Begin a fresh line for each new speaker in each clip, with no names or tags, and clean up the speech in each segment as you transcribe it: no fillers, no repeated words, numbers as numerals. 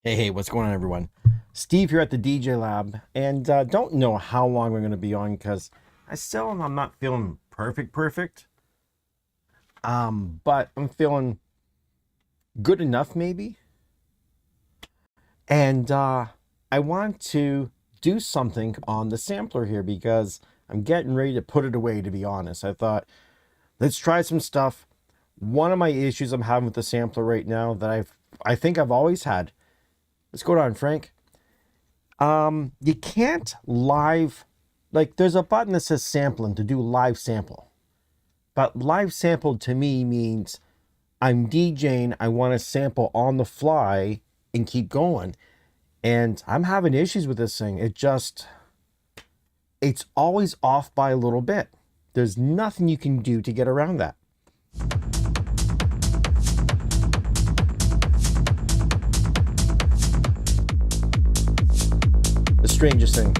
Hey, what's going on, everyone? Steve here at the DJLab, and don't know how long we're going to be on because I'm not feeling perfect. But I'm feeling good enough, maybe. And I want to do something on the sampler here because I'm getting ready to put it away. To be honest, I thought let's try some stuff. One of my issues I'm having with the sampler right now that I think I've always had. What's going on, Frank? You can't live, like there's a button that says sampling to do live sample. But live sample to me means I'm DJing, I want to sample on the fly and keep going. And I'm having issues with this thing. It's always off by a little bit. There's nothing you can do to get around that. The strangest thing.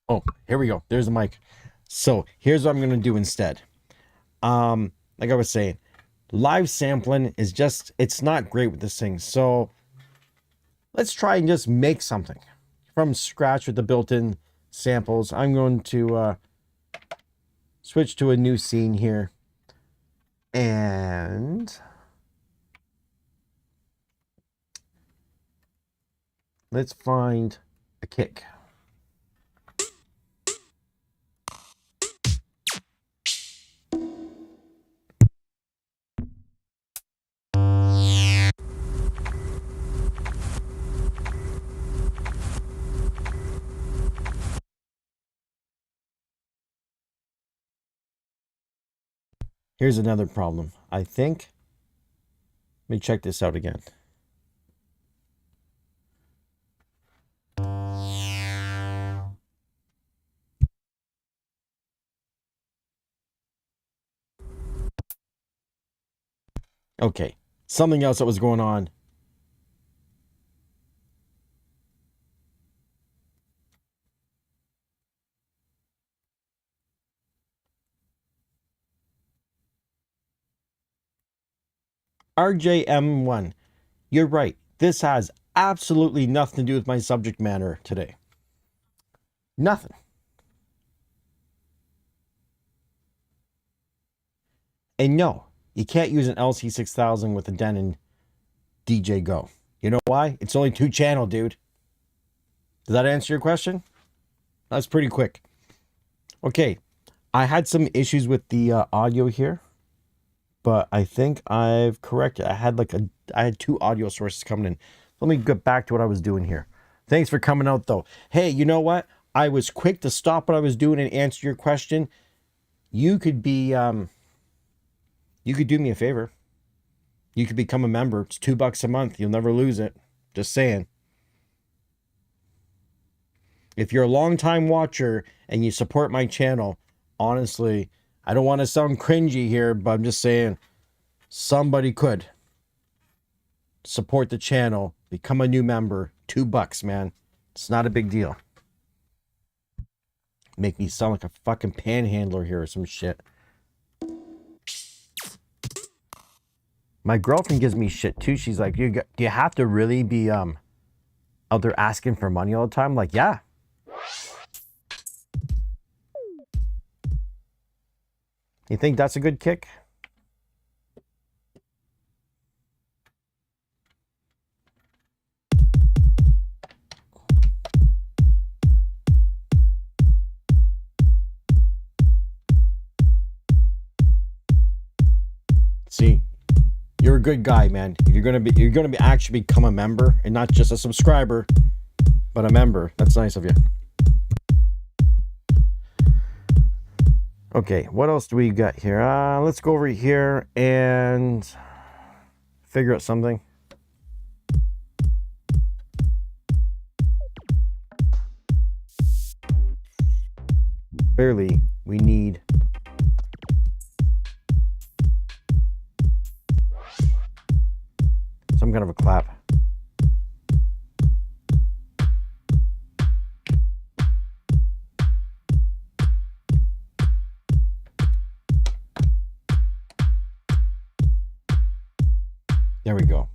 Oh, here we go. There's the mic. So here's what I'm gonna do instead. Like I was saying, live sampling is it's not great with this thing. So let's try and just make something from scratch with the built-in samples. I'm going to switch to a new scene here. And let's find a kick. Here's another problem. I think, let me check this out again. Okay, something else that was going on. RJM1, you're right. This has absolutely nothing to do with my subject matter today. Nothing. And no, you can't use an LC6000 with a Denon DJ Go. You know why? It's only 2-channel, dude. Does that answer your question? That's pretty quick. Okay, I had some issues with the audio here, but I think I've corrected. I had 2 audio sources coming in. Let me get back to what I was doing here. Thanks for coming out, though. Hey, you know what? I was quick to stop what I was doing and answer your question. You could you could do me a favor. You could become a member. It's $2 a month. You'll never lose it. Just saying. If you're a long-time watcher and you support my channel, honestly, I don't want to sound cringy here, but I'm just saying somebody could support the channel, become a new member. $2, man. It's not a big deal. Make me sound like a fucking panhandler here or some shit. My girlfriend gives me shit too. She's like, do you have to really be out there asking for money all the time? I'm like, yeah. You think that's a good kick? See, you're a good guy, man. You're gonna be actually become a member and not just a subscriber, but a member. That's nice of you. Okay, what else do we got here? Let's go over here and figure out something. Clearly, we need some kind of a clap. There we go.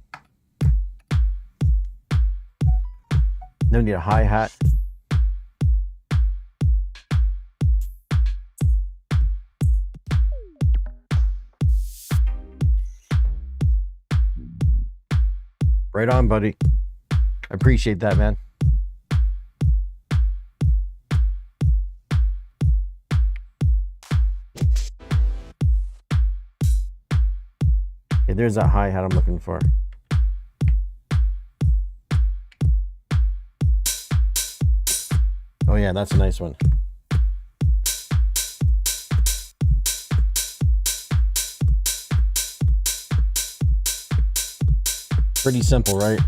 Then we need a hi-hat. Right on, buddy. I appreciate that, man. Okay, there's that hi-hat I'm looking for. Oh yeah, that's a nice one. Pretty simple, right?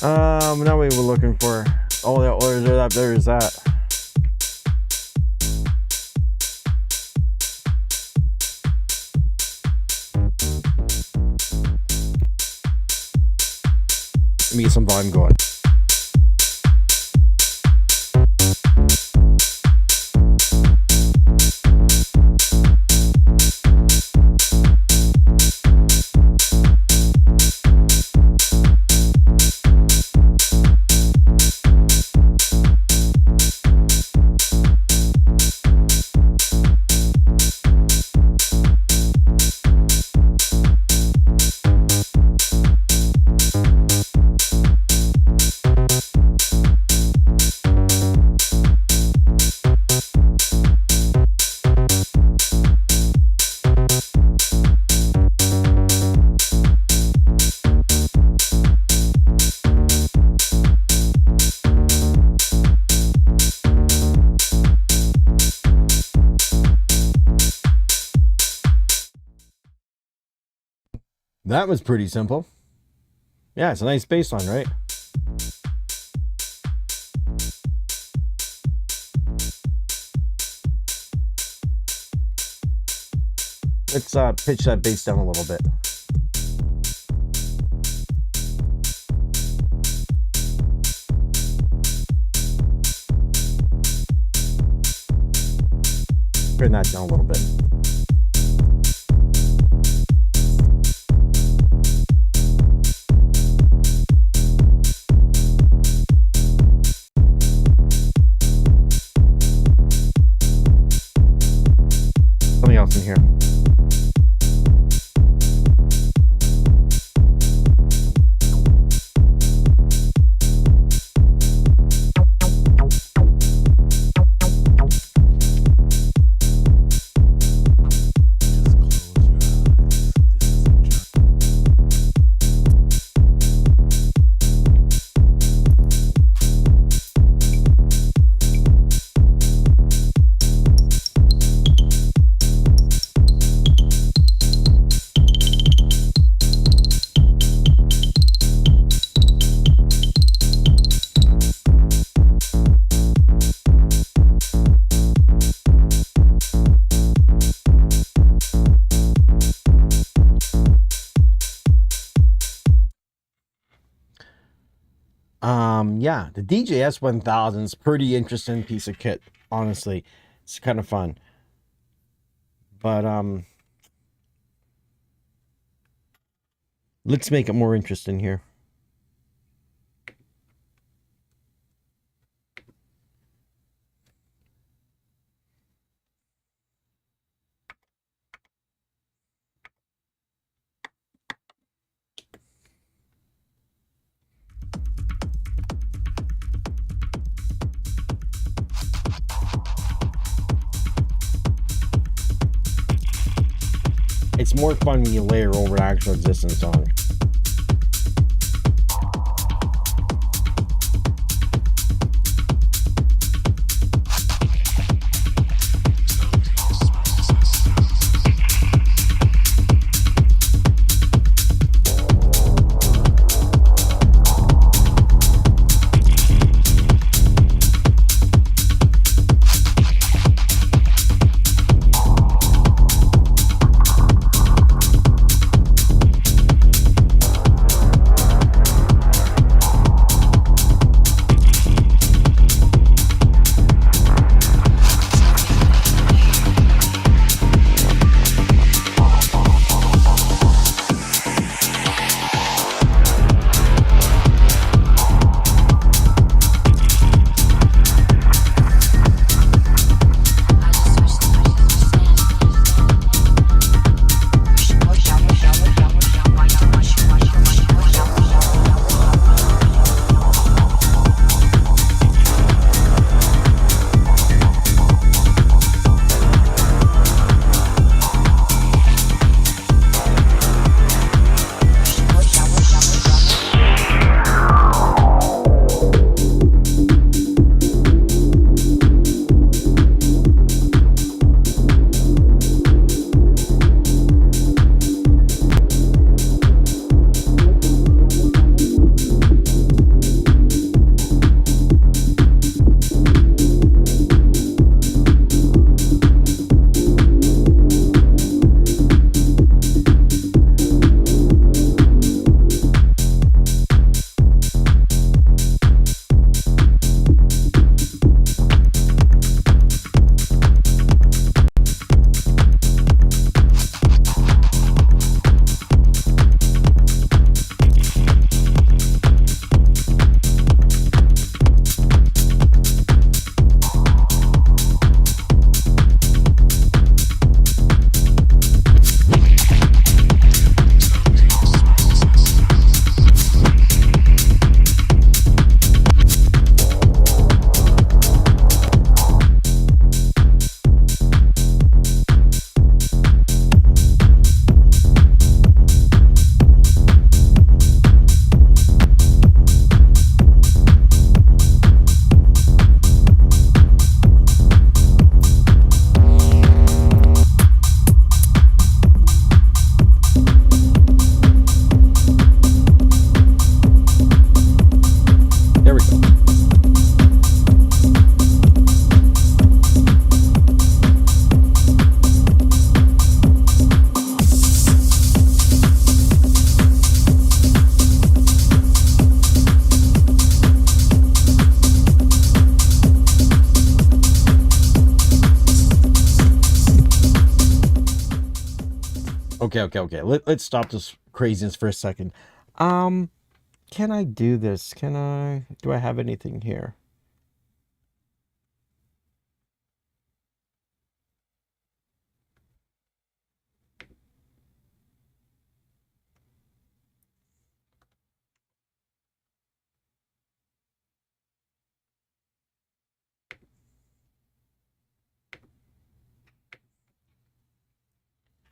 Now we were looking for. Oh, there's that. Let me get some volume going. That was pretty simple. Yeah, it's a nice bass line, right? Let's pitch that bass down a little bit. Bring that down a little bit. Something else in here. Yeah, the DJS-1000 is a pretty interesting piece of kit, honestly. It's kind of fun. But let's make it more interesting here. It's more fun when you layer over an actual existing song. Okay. Let's stop this craziness for a second. Can I do this? Do I have anything here?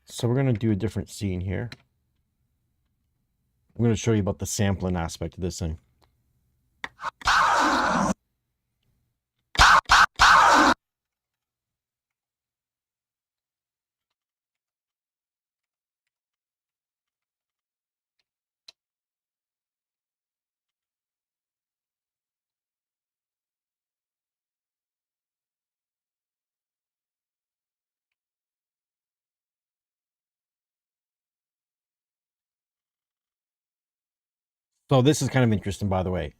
So we're going to do a different scene here. I'm going to show you about the sampling aspect of this thing. So this is kind of interesting, by the way.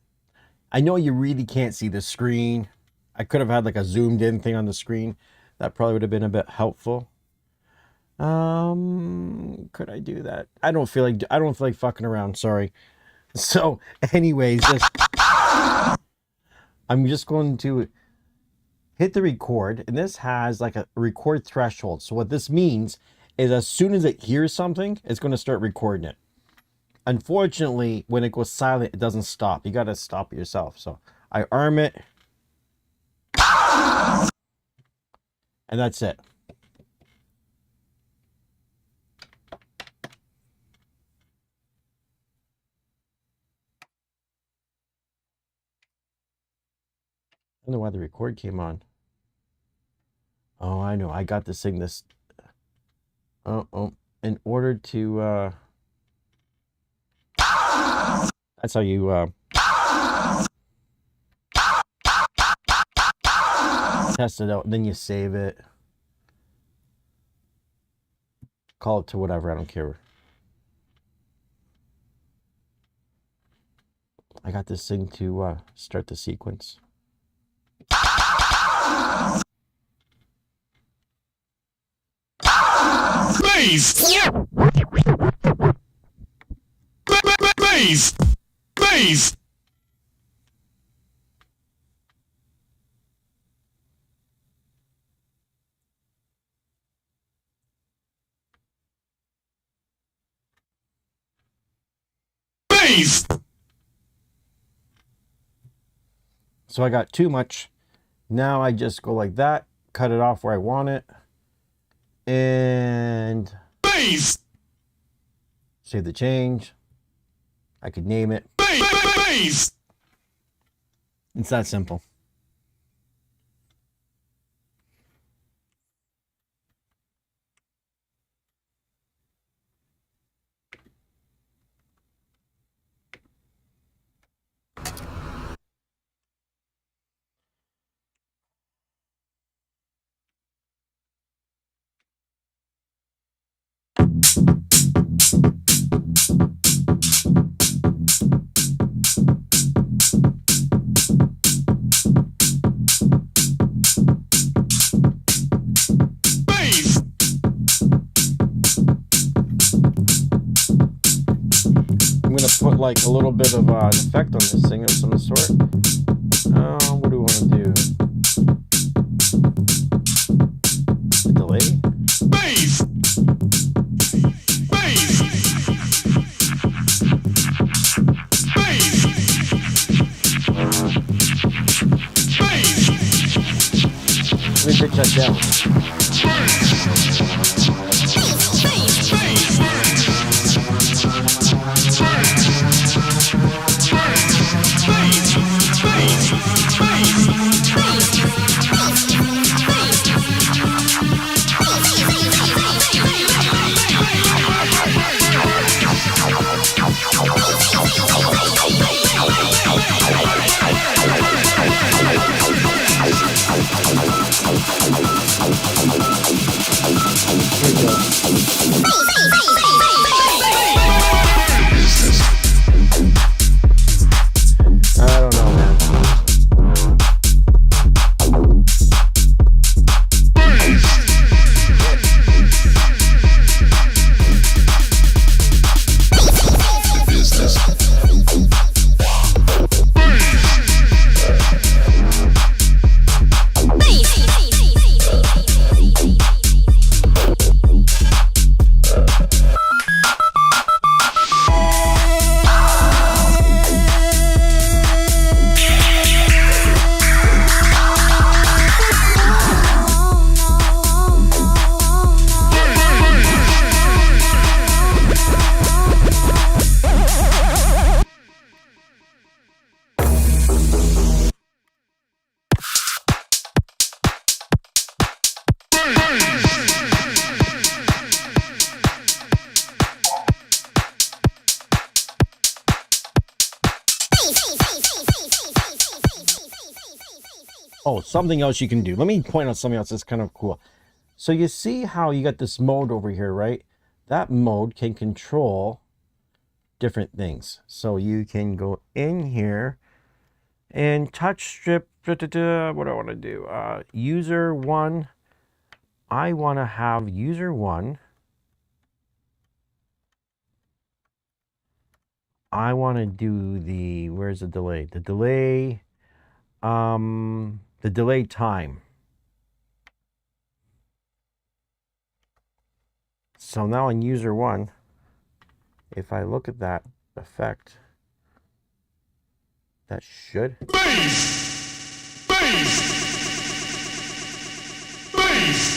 I know you really can't see the screen. I could have had like a zoomed in thing on the screen. That probably would have been a bit helpful. Could I do that? I don't feel like fucking around, sorry. So anyways, I'm just going to hit the record, and this has like a record threshold. So what this means is as soon as it hears something, it's going to start recording it. Unfortunately, when it goes silent, it doesn't stop. You got to stop it yourself. So I arm it. And that's it. I don't know why the record came on. Oh, I know. I got to sing this. In order to, that's how you, test it out, and then you save it. Call it to whatever, I don't care. I got this thing to start the sequence.
Bass! Bass! Bass! Bass!
So I got too much. Now I just go like that, cut it off where I want it, and
Bass!
save the change. I could name it.
Bass!
It's that simple. Put like a little bit of an effect on this thing of some sort. What do we want to do? A delay?
Bass! Bass! Bass!
Bass! Let me pitch that down. Oh, something else you can do. Let me point out something else that's kind of cool. So you see how you got this mode over here, right? That mode can control different things. So you can go in here and touch strip. What do I want to do? User 1. I want to have user 1. I want to do the, where's the delay? The delay time. So now in user 1, if I look at that effect, that should.
Bass! Bass! Bass!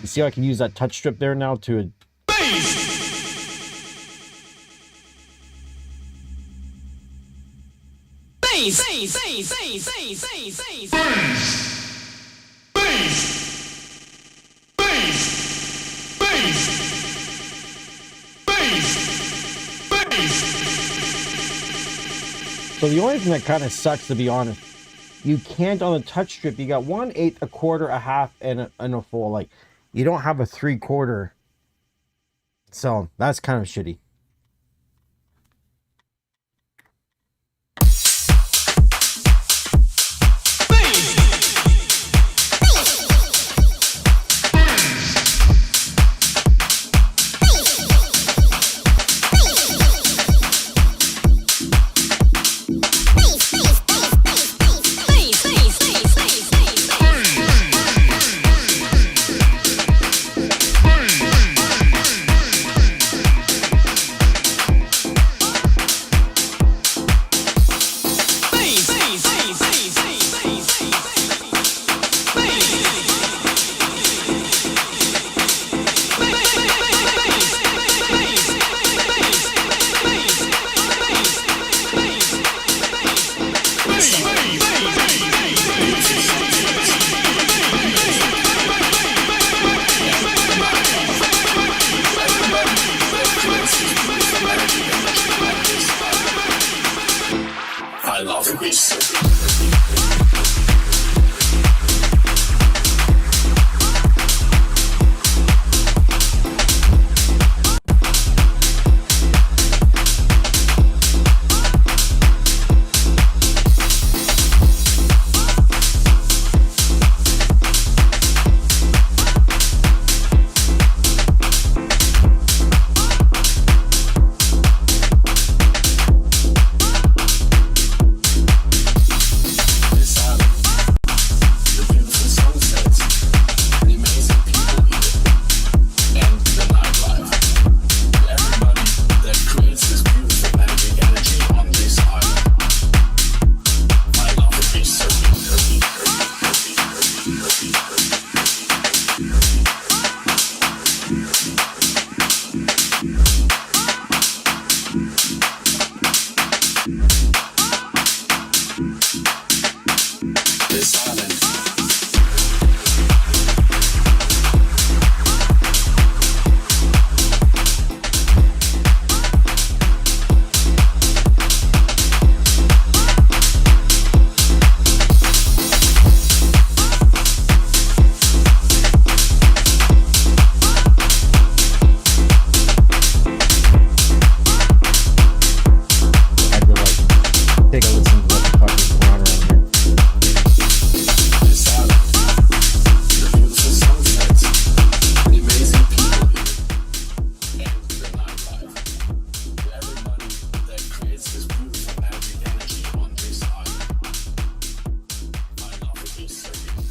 You see how I can use that touch strip there now to So the only thing that kind of sucks, to be honest, you can't on the touch strip. You got 1/8, a quarter, a half, and a full. Like, you don't have a 3/4. So that's kind of shitty.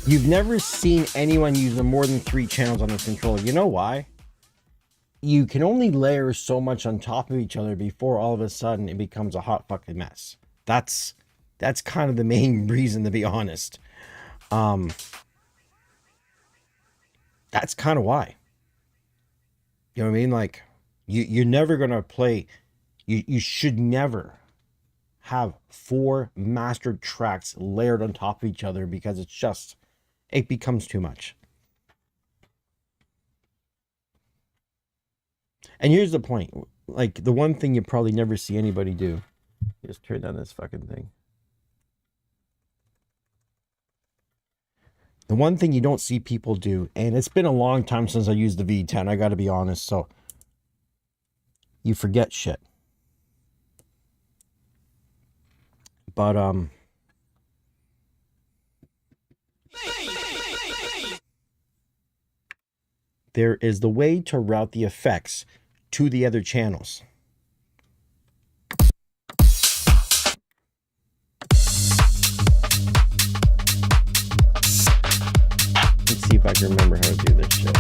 You've never seen anyone using more than 3 channels on this controller. You know why? You can only layer so much on top of each other before all of a sudden it becomes a hot fucking mess. That's kind of the main reason, to be honest. That's kind of why. You know what I mean? Like, you're never gonna play. You should never have 4 mastered tracks layered on top of each other, because it becomes too much. And here's the point. Like, the one thing you probably never see anybody do. Just turn down this fucking thing. The one thing you don't see people do, and it's been a long time since I used the V10, I gotta be honest, so you forget shit. But there is the way to route the effects to the other channels. Let's see if I can remember how to do this shit.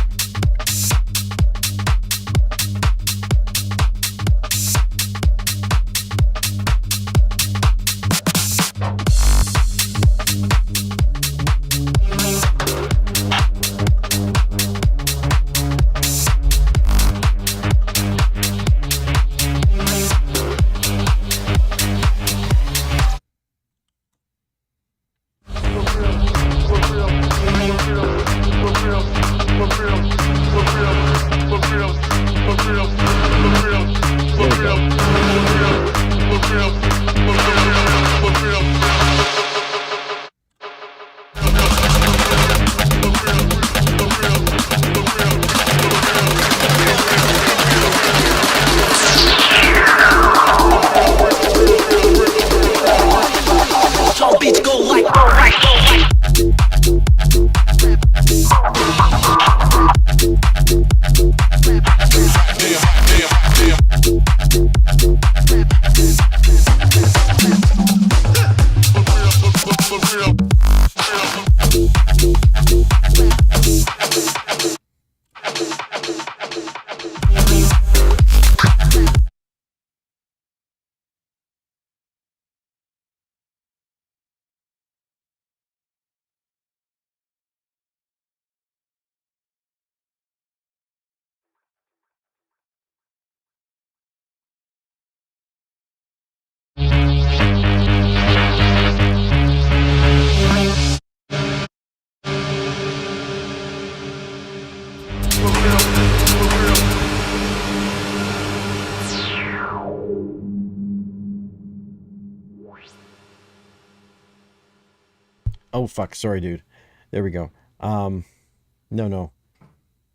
Oh, fuck. Sorry, dude. There we go. No.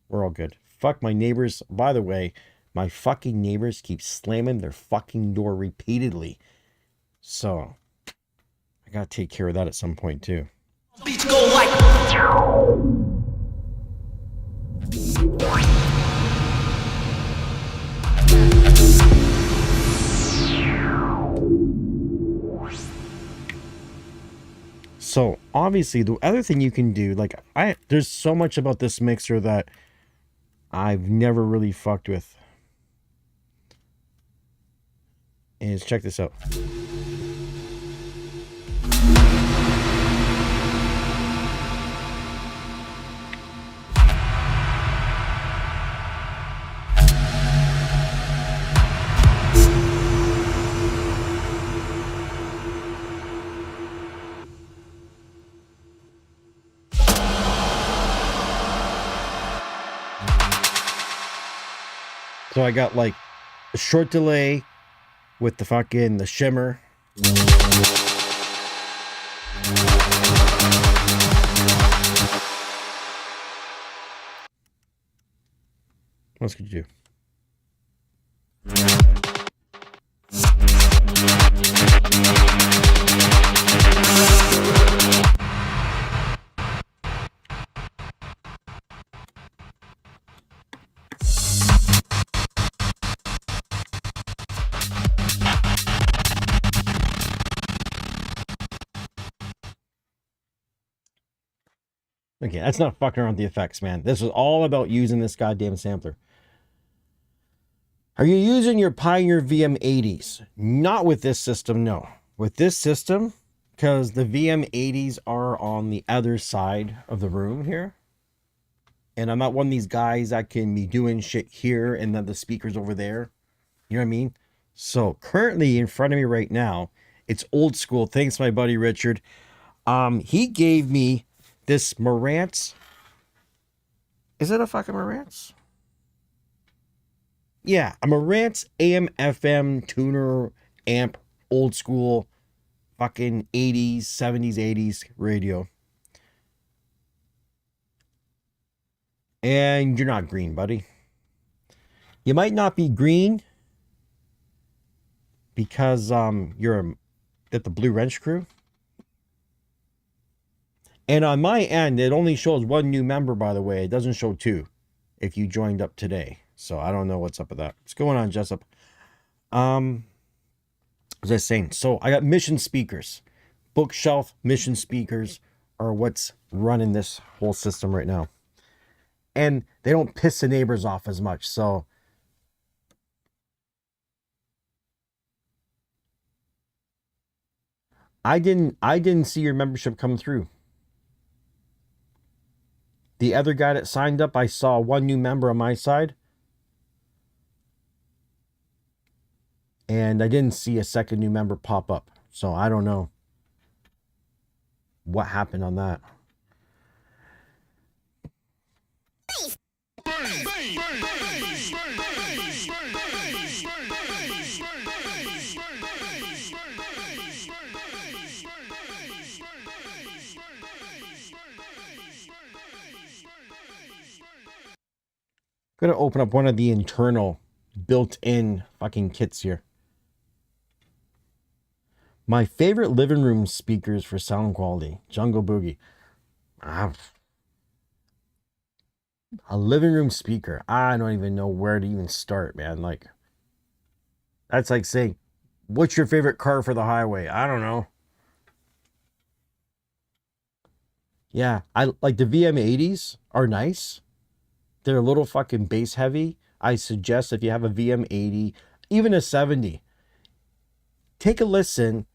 We're all good. Fuck my neighbors. By the way, my fucking neighbors keep slamming their fucking door repeatedly. So, I gotta take care of that at some point, too. Beats go like... So obviously the other thing you can do, like there's so much about this mixer that I've never really fucked with. Is check this out. So I got like a short delay with the shimmer. What else could you do? Okay, that's not fucking around with the effects, man. This is all about using this goddamn sampler. Are you using your Pioneer VM80s? Not with this system, no. With this system, because the VM80s are on the other side of the room here. And I'm not one of these guys that can be doing shit here and then the speaker's over there. You know what I mean? So currently in front of me right now, it's old school. Thanks, my buddy Richard. He gave me this Marantz. Is it a fucking Marantz? Yeah, a Marantz AM FM tuner amp, old school, fucking 80s, 70s, 80s radio. And you're not green, buddy. You might not be green because you're at the Blue Wrench crew. And on my end, it only shows one new member, by the way. It doesn't show two if you joined up today. So I don't know what's up with that. What's going on, Jessup? As I was saying, so I got Mission speakers. Bookshelf Mission speakers are what's running this whole system right now. And they don't piss the neighbors off as much. So I didn't see your membership come through. The other guy that signed up, I saw one new member on my side. And I didn't see a second new member pop up. So I don't know what happened on that. I'm gonna open up one of the internal built-in fucking kits here. My favorite living room speakers for sound quality. Jungle Boogie. A living room speaker. I don't even know where to even start, man. Like, that's like saying, what's your favorite car for the highway? I don't know. Yeah, I like the VM80s are nice. They're a little fucking bass heavy. I suggest if you have a VM80, even a 70, take a listen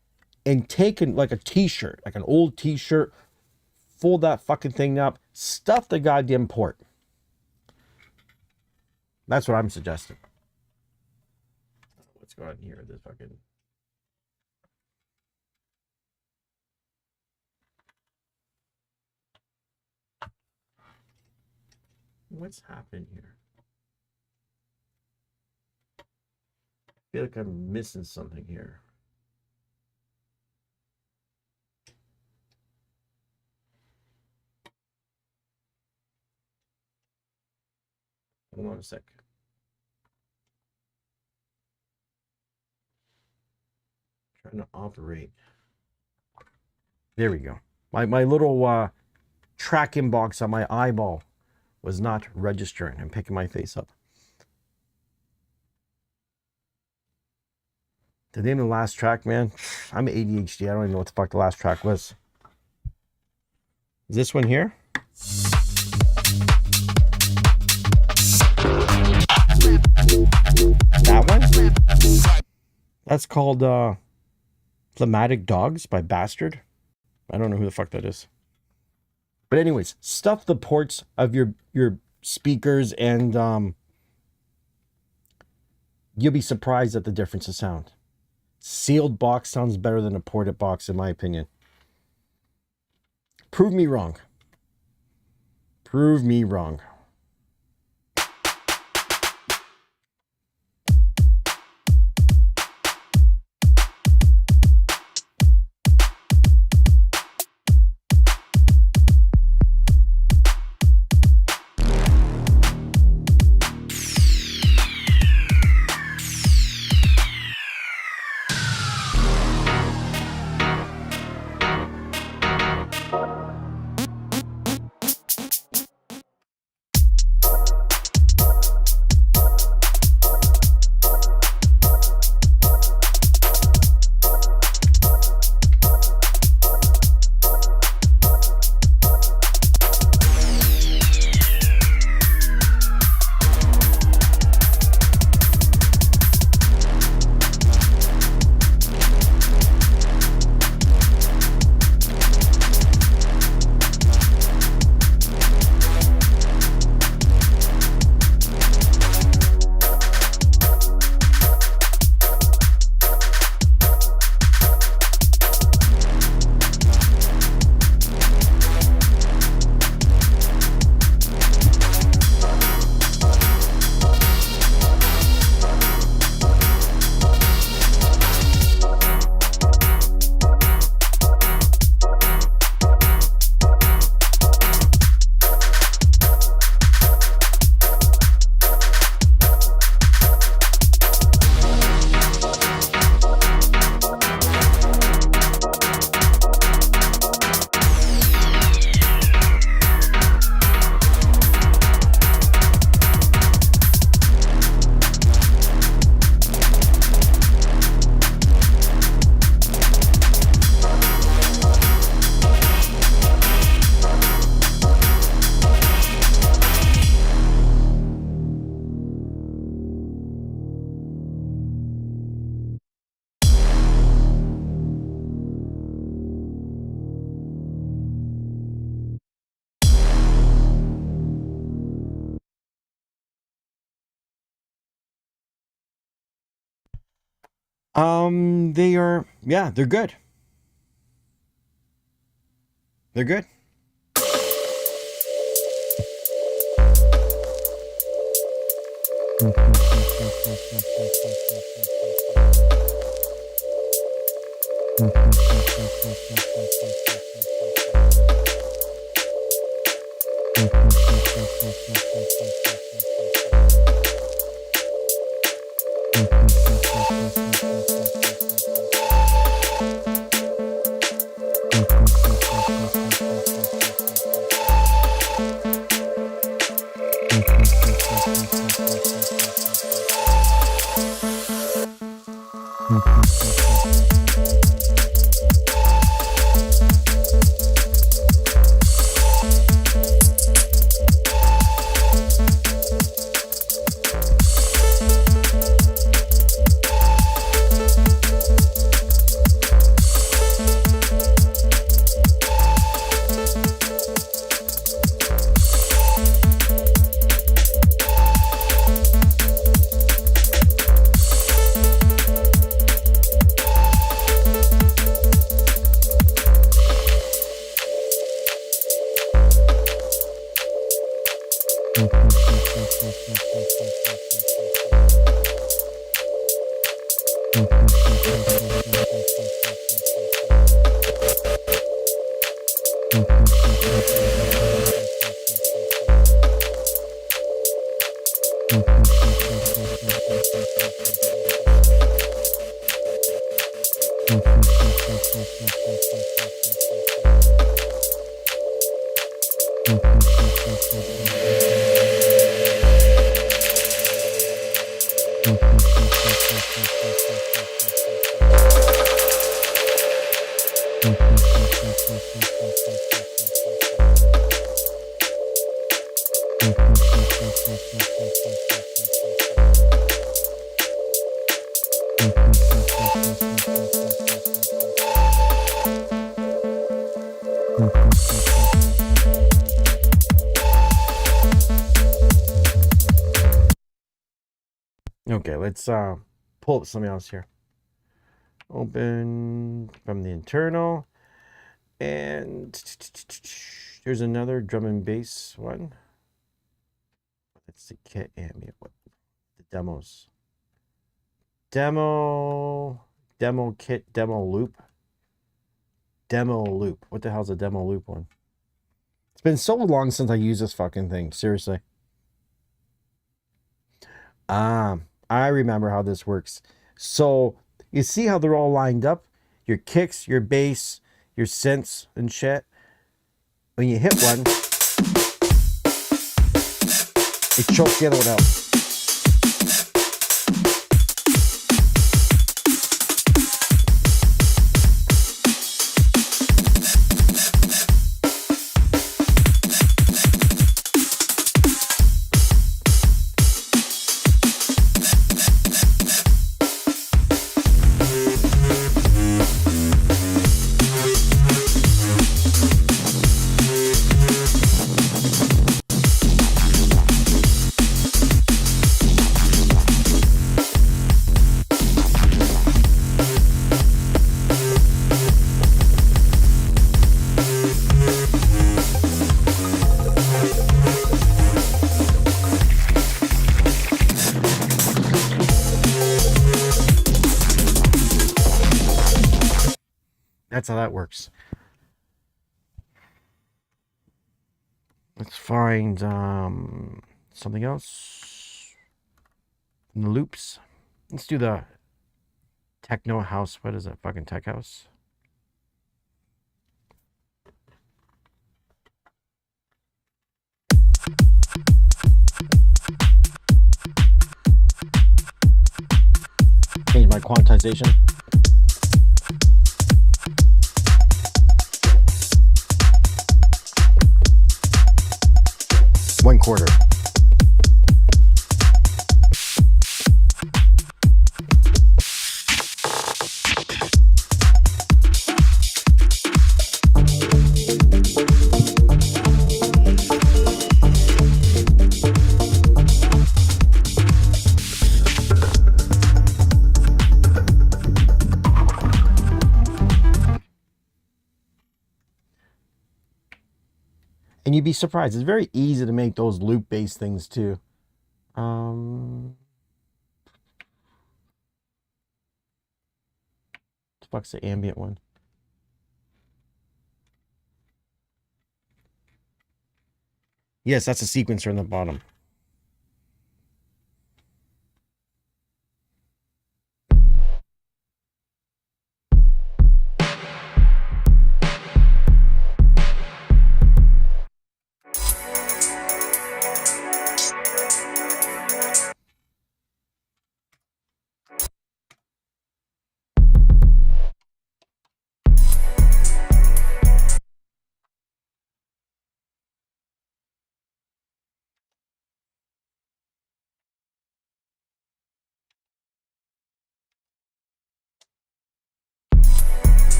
and take like a t-shirt, like an old t-shirt, fold that fucking thing up, stuff the goddamn port. That's what I'm suggesting. What's going on here? This fucking... What's happening here? I feel like I'm missing something here. Hold on a sec. Trying to operate. There we go. My little tracking box on my eyeball was not registering. I'm picking my face up. The name of the last track, man. I'm ADHD. I don't even know what the fuck the last track was. Is this one here? That one? That's called Phlegmatic Dogs by Bastard. I don't know who the fuck that is. But anyways, stuff the ports of your speakers and you'll be surprised at the difference of sound. Sealed box sounds better than a ported box, in my opinion. Prove me wrong. Prove me wrong. They are, yeah, they're good. They're good. Okay, let's pull up something else here. Open from the internal, and there's another drum and bass one. That's the kit ambient. What the demos? Demo kit, demo loop. What the hell's a demo loop one? It's been so long since I used this fucking thing. Seriously. I remember how this works. So you see how they're all lined up? Your kicks, your bass, your synths and shit. When you hit one, it chokes the other one out. That's how that works. Let's find something else in the loops. Let's do the techno house. What is it? Fucking tech house. Change my quantization. One quarter. be surprised. It's very easy to make those loop-based things too. What the fuck's the ambient one? Yes, that's a sequencer in the bottom.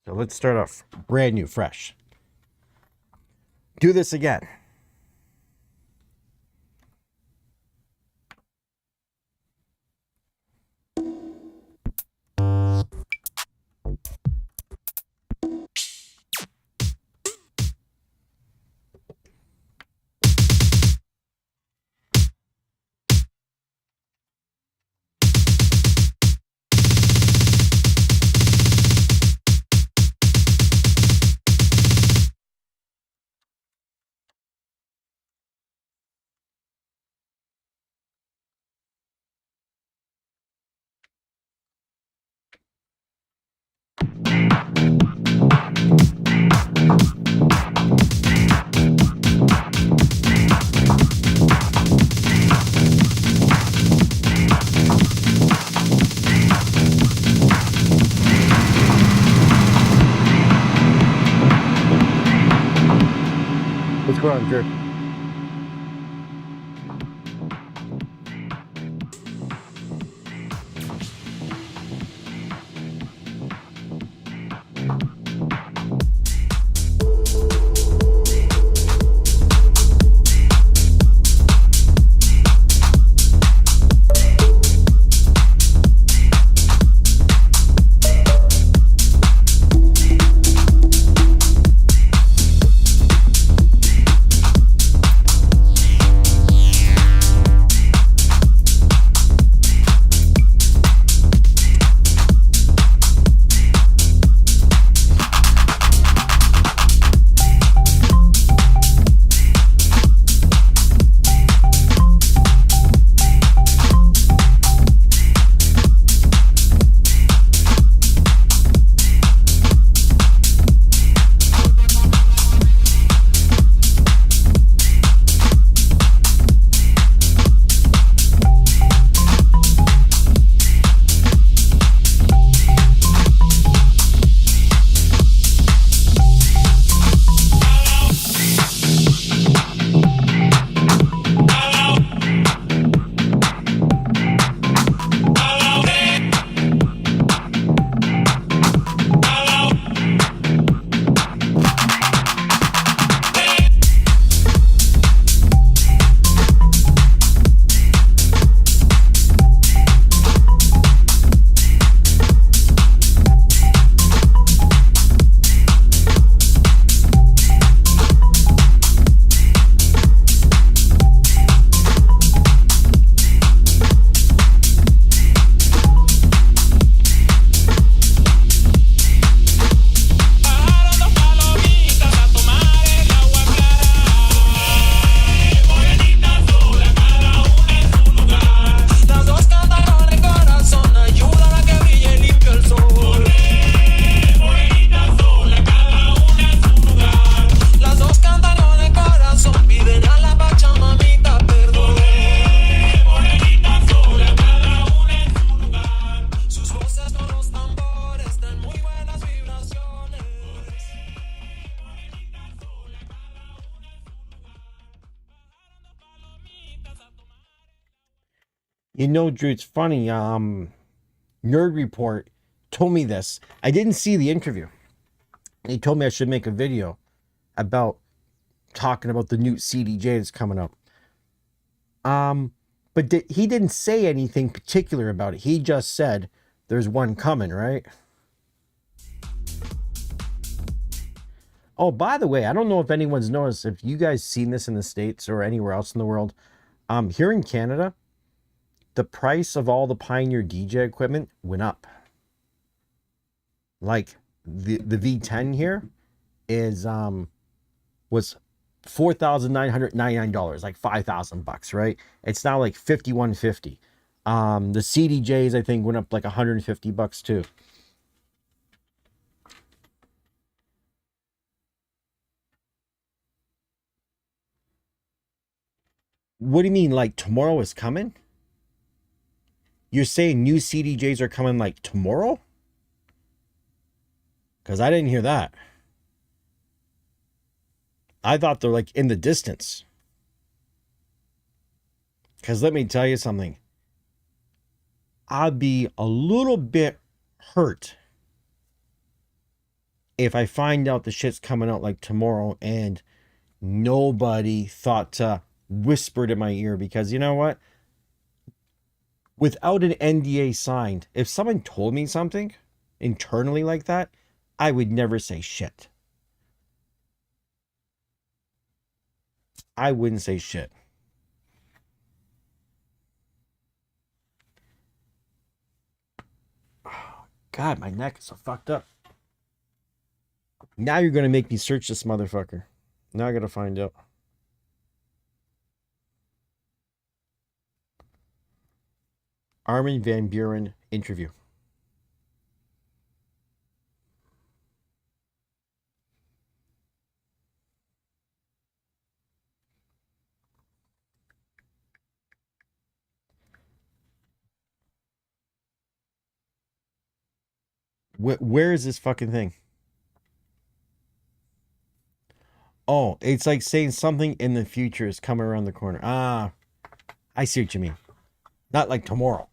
So let's start off brand new, fresh. Do this again. What's going on, Drew? You know, Drew, it's funny. Nerd Report told me this. I didn't see the interview. He told me I should make a video about talking about the new CDJ that's coming up. But he didn't say anything particular about it. He just said there's one coming, right? Oh, by the way, I don't know if anyone's noticed, if you guys seen this in the States or anywhere else in the world. Here in Canada, the price of all the Pioneer DJ equipment went up. Like the V10 here is was $4,999, like $5,000, right? It's now like $5,150. The CDJs I think went up like $150 too. What do you mean, like tomorrow is coming? You're saying new CDJs are coming like tomorrow? Because I didn't hear that. I thought they're like in the distance. Because let me tell you something. I'd be a little bit hurt if I find out the shit's coming out like tomorrow and nobody thought to whisper in my ear. Because you know what? Without an NDA signed, if someone told me something internally like that, I would never say shit. I wouldn't say shit. God, my neck is so fucked up. Now you're going to make me search this motherfucker. Now I got to find out. Armin van Buuren interview. Where is this fucking thing? Oh, it's like saying something in the future is coming around the corner. Ah, I see what you mean. Not like tomorrow.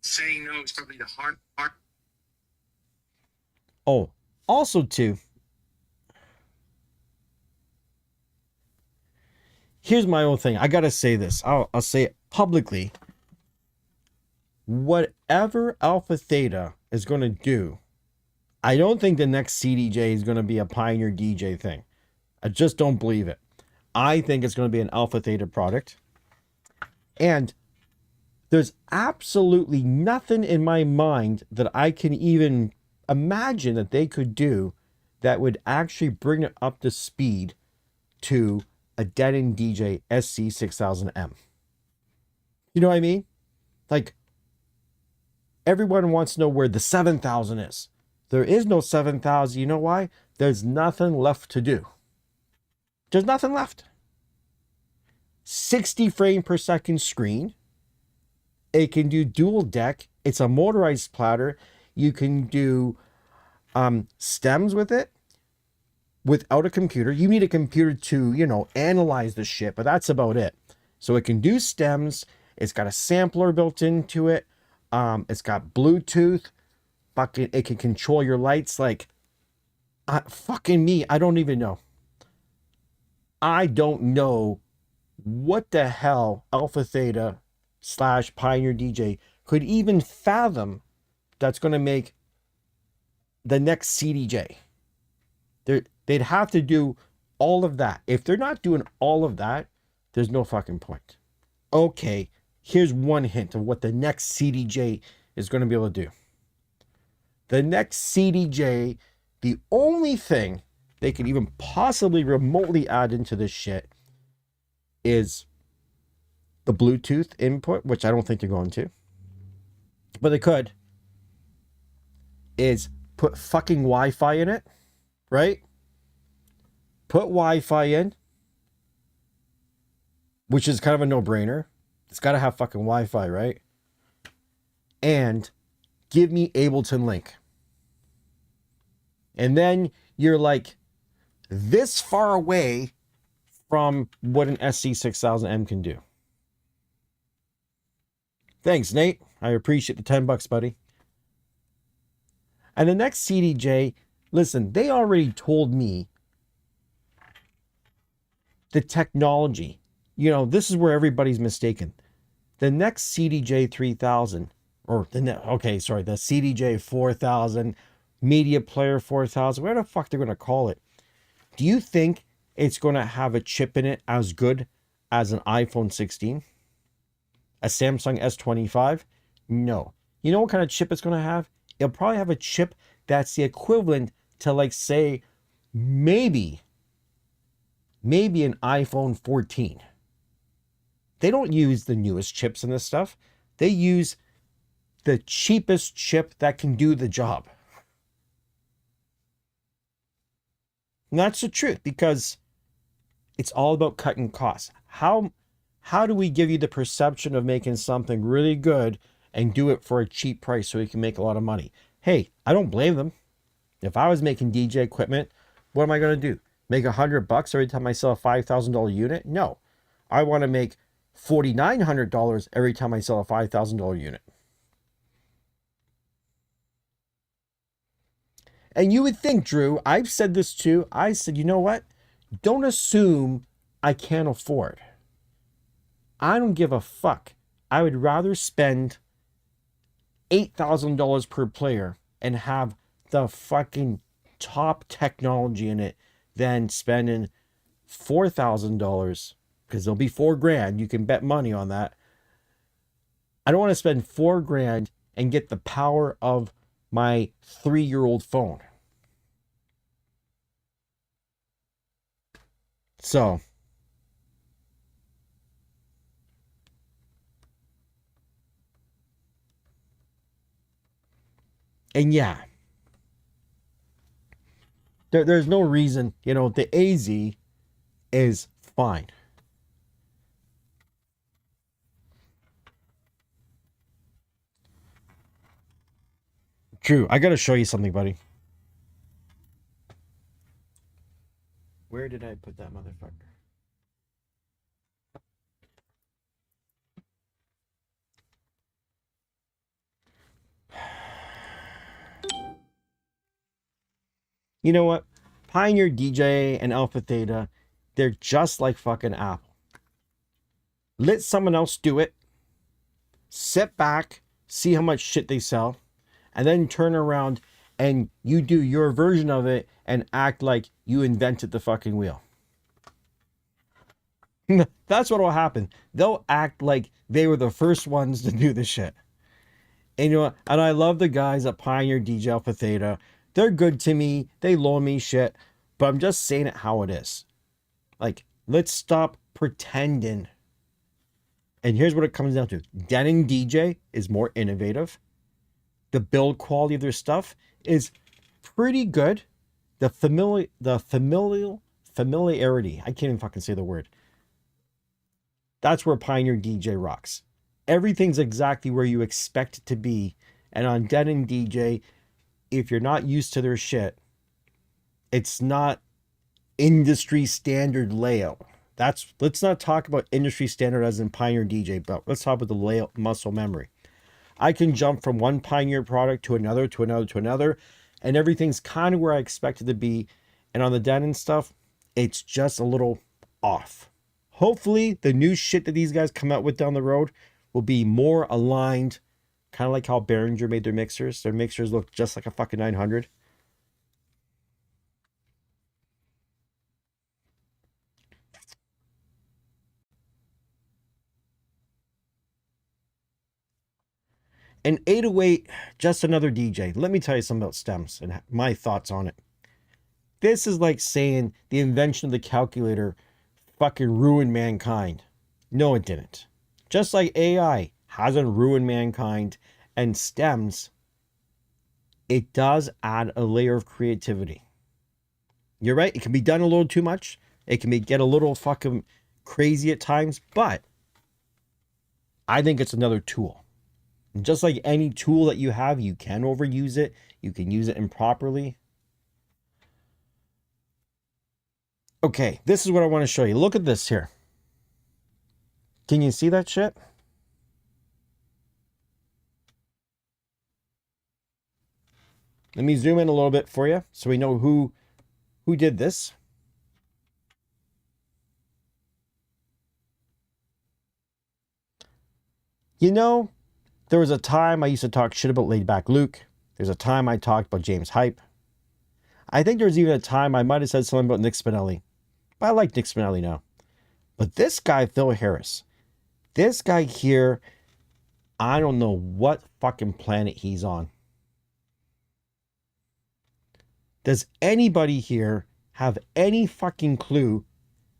Saying no is probably the hard part.
Oh, also too. Here's my own thing. I gotta say this. I'll say it publicly. Whatever Alpha Theta is going to do, I don't think the next CDJ is going to be a Pioneer DJ thing. I just don't believe it. I think it's going to be an Alpha Theta product. And there's absolutely nothing in my mind that I can even imagine that they could do that would actually bring it up to speed to a dead-end DJ SC6000M. You know what I mean? Like, everyone wants to know where the 7000 is. There is no 7000. You know why? There's nothing left to do. There's nothing left. 60 frame per second screen. It can do dual deck. It's a motorized platter. You can do stems with it without a computer. You need a computer to, you know, analyze the shit, but that's about it. So it can do stems. It's got a sampler built into it. It's got Bluetooth. Fucking, it can control your lights. Like, fucking me, I don't even know. I don't know what the hell Alpha Theta / Pioneer DJ could even fathom that's going to make the next CDJ. They'd have to do all of that. If they're not doing all of that, there's no fucking point. Okay, here's one hint of what the next CDJ is going to be able to do. The next CDJ, the only thing they could even possibly remotely add into this shit is the Bluetooth input, which I don't think they're going to. But they could. Is put fucking Wi-Fi in it, right? Put Wi-Fi in, which is kind of a no-brainer. It's got to have fucking Wi-Fi, right? And give me Ableton Link. And then you're like this far away from what an SC6000M can do. Thanks, Nate. I appreciate the $10, buddy. And the next CDJ, listen, they already told me the technology. You know, this is where everybody's mistaken. The next CDJ-3000, or the CDJ-4000, Media Player 4000, whatever the fuck they're going to call it. Do you think it's going to have a chip in it as good as an iPhone 16? A Samsung S25? No. You know what kind of chip it's going to have? It'll probably have a chip that's the equivalent to, like, say, maybe an iPhone 14. They don't use the newest chips in this stuff. They use the cheapest chip that can do the job. And that's the truth, because it's all about cutting costs. How do we give you the perception of making something really good and do it for a cheap price so we can make a lot of money? Hey, I don't blame them. If I was making DJ equipment, what am I going to do? Make $100 every time I sell a $5,000 unit? No. I want to make $4,900 every time I sell a $5,000 unit. And you would think, Drew, I've said this too. I said, you know what? Don't assume I can't afford. I don't give a fuck. I would rather spend $8,000 per player and have the fucking top technology in it than spending $4,000, because there'll be $4,000. You can bet money on that. I don't want to spend $4,000 and get the power of my 3-year-old phone. So, and yeah, there's no reason, you know, the AZ is fine. Drew, I gotta show you something, buddy. Where did I put that motherfucker? You know what? Pioneer DJ and Alpha Theta, they're just like fucking Apple. Let someone else do it. Sit back, see how much shit they sell, and then turn around and you do your version of it and act like you invented the fucking wheel. That's what will happen. They'll act like they were the first ones to do this shit. And you know what? And I love the guys at Pioneer DJ Alpha Theta. They're good to me. They loan me shit. But I'm just saying it how it is. Like, let's stop pretending. And here's what it comes down to. Denon DJ is more innovative. The build quality of their stuff is pretty good. The familiarity. I can't even fucking say the word. That's where Pioneer DJ rocks. Everything's exactly where you expect it to be. And on Denon DJ, if you're not used to their shit, it's not industry standard layout. Let's not talk about industry standard as in Pioneer DJ, but let's talk about the layout muscle memory. I can jump from one Pioneer product to another, to another, to another, and everything's kind of where I expect it to be. And on the Denon stuff, it's just a little off. Hopefully, the new shit that these guys come out with down the road will be more aligned, kind of like how Behringer made their mixers. Their mixers look just like a fucking 900. And 808, just another DJ. Let me tell you something about stems and my thoughts on it. This is like saying the invention of the calculator fucking ruined mankind. No, it didn't. Just like AI hasn't ruined mankind, and stems, it does add a layer of creativity. You're right, it can be done a little too much. It can get a little fucking crazy at times, but I think it's another tool. And just like any tool that you have, you can overuse it. You can use it improperly. Okay, this is what I want to show you. Look at this here. Can you see that shit? Let me zoom in a little bit for you so we know who did this. You know, there was a time I used to talk shit about Laid Back Luke. There's a time I talked about James Hype. I think there was even a time I might have said something about Nick Spinelli. But I like Nick Spinelli now. But this guy, Phil Harris, this guy here, I don't know what fucking planet he's on. Does anybody here have any fucking clue?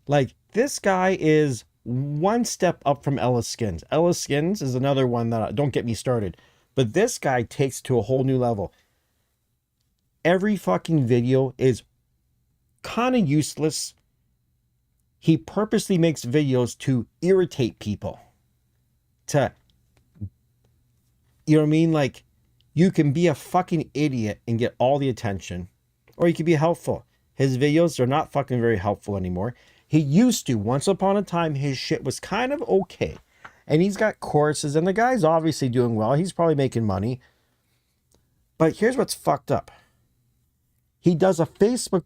Like, this guy is one step up from Ellis Skins. Ellis Skins is another one that, don't get me started. But this guy takes it to a whole new level. Every fucking video is kind of useless. He purposely makes videos to irritate people. To, you know what I mean? Like, you can be a fucking idiot and get all the attention. Or you can be helpful. His videos are not fucking very helpful anymore. He used to. Once upon a time, his shit was kind of okay. And he's got courses, and the guy's obviously doing well. He's probably making money. But here's what's fucked up. He does a Facebook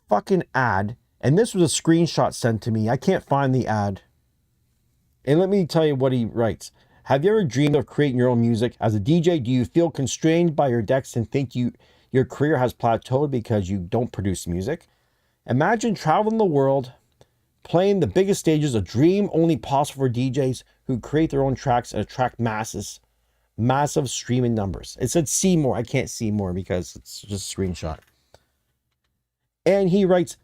fucking ad, and this was a screenshot sent to me. I can't find the ad. And let me tell you what he writes. Have you ever dreamed of creating your own music? As a DJ, do you feel constrained by your decks and think your career has plateaued because you don't produce music? Imagine traveling the world, playing the biggest stages, a dream only possible for DJs who create their own tracks and attract massive streaming numbers. It said see more. I can't see more because it's just a screenshot. And he writes,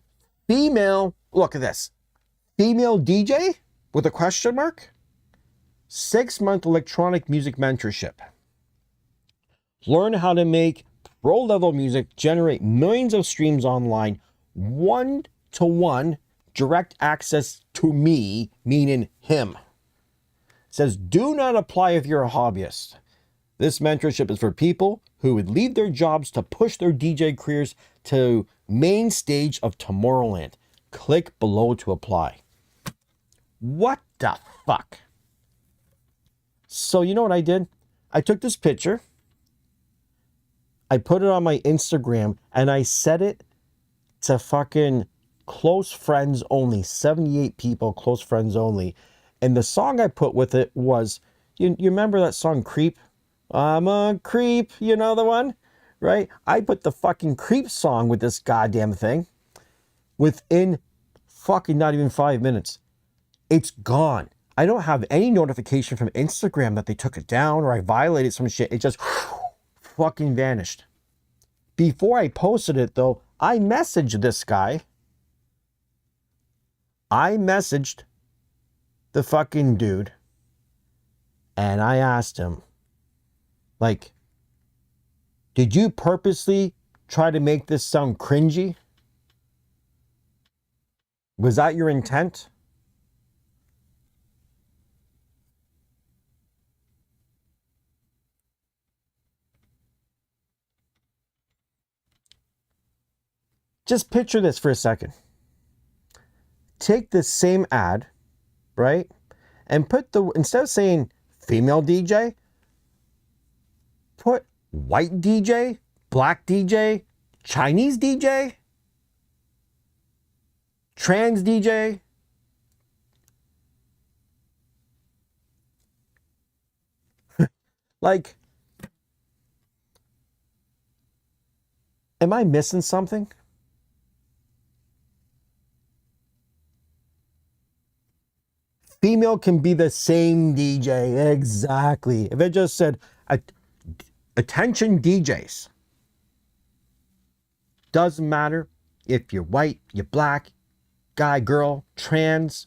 female, look at this, female DJ with a question mark, 6-month electronic music mentorship. Learn how to make pro-level music, generate millions of streams online, 1-to-1 direct access to me, meaning him. It says, do not apply if you're a hobbyist. This mentorship is for people who would leave their jobs to push their DJ careers to main stage of Tomorrowland. Click below to apply. What the fuck? So you know what I did? I took this picture, I put it on my Instagram, and I set it to fucking close friends only. 78 people, close friends only. And the song I put with it was, you remember that song Creep? I'm a creep, you know the one? Right? I put the fucking Creep song with this goddamn thing. Within fucking not even 5 minutes. It's gone. I don't have any notification from Instagram that they took it down or I violated some shit. It just fucking vanished. Before I posted it though, I messaged this guy. I messaged the fucking dude and I asked him, like, did you purposely try to make this sound cringy? Was that your intent? Just picture this for a second. Take this same ad, right? And put instead of saying female DJ, put white DJ, black DJ, Chinese DJ, trans DJ. Like, am I missing something? Female can be the same DJ. Exactly. If it just said, attention DJs. Doesn't matter if you're white, you're black, guy, girl, trans,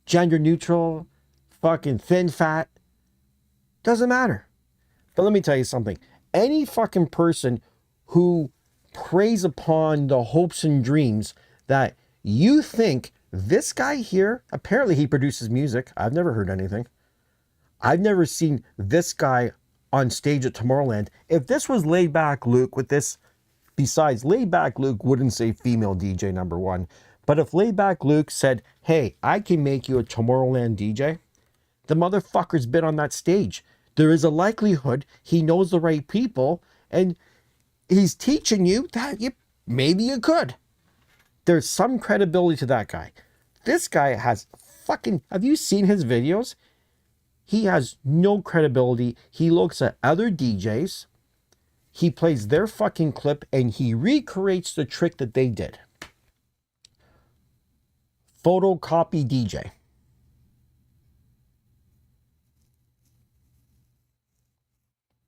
gender neutral, fucking thin, fat. Doesn't matter. But let me tell you something. Any fucking person who preys upon the hopes and dreams that you think this guy here, apparently he produces music. I've never heard anything. I've never seen this guy on stage at Tomorrowland. If this was Laid Back Luke with this, besides, Laid Back Luke wouldn't say female DJ number one. But if Laid Back Luke said, hey, I can make you a Tomorrowland DJ, the motherfucker's been on that stage. There is a likelihood he knows the right people. And he's teaching you that maybe you could. There's some credibility to that guy. This guy has fucking, have you seen his videos? He has no credibility. He looks at other DJs. He plays their fucking clip and he recreates the trick that they did. Photocopy DJ.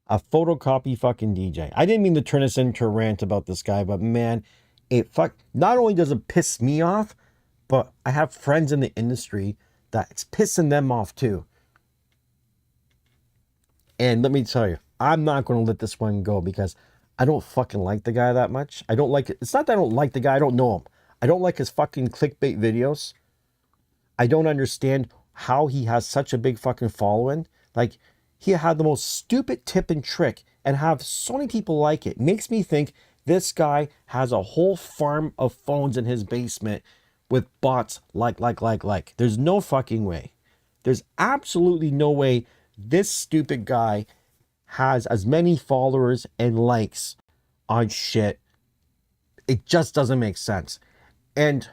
A photocopy fucking DJ. I didn't mean to turn this into a rant about this guy, but man, not only does it piss me off, but I have friends in the industry that it's pissing them off too. And let me tell you, I'm not going to let this one go because I don't fucking like the guy that much. I don't like it. It's not that I don't like the guy. I don't know him. I don't like his fucking clickbait videos. I don't understand how he has such a big fucking following. Like, he had the most stupid tip and trick and have so many people like it. Makes me think this guy has a whole farm of phones in his basement with bots like. There's no fucking way. There's absolutely no way this stupid guy has as many followers and likes on shit. It just doesn't make sense. And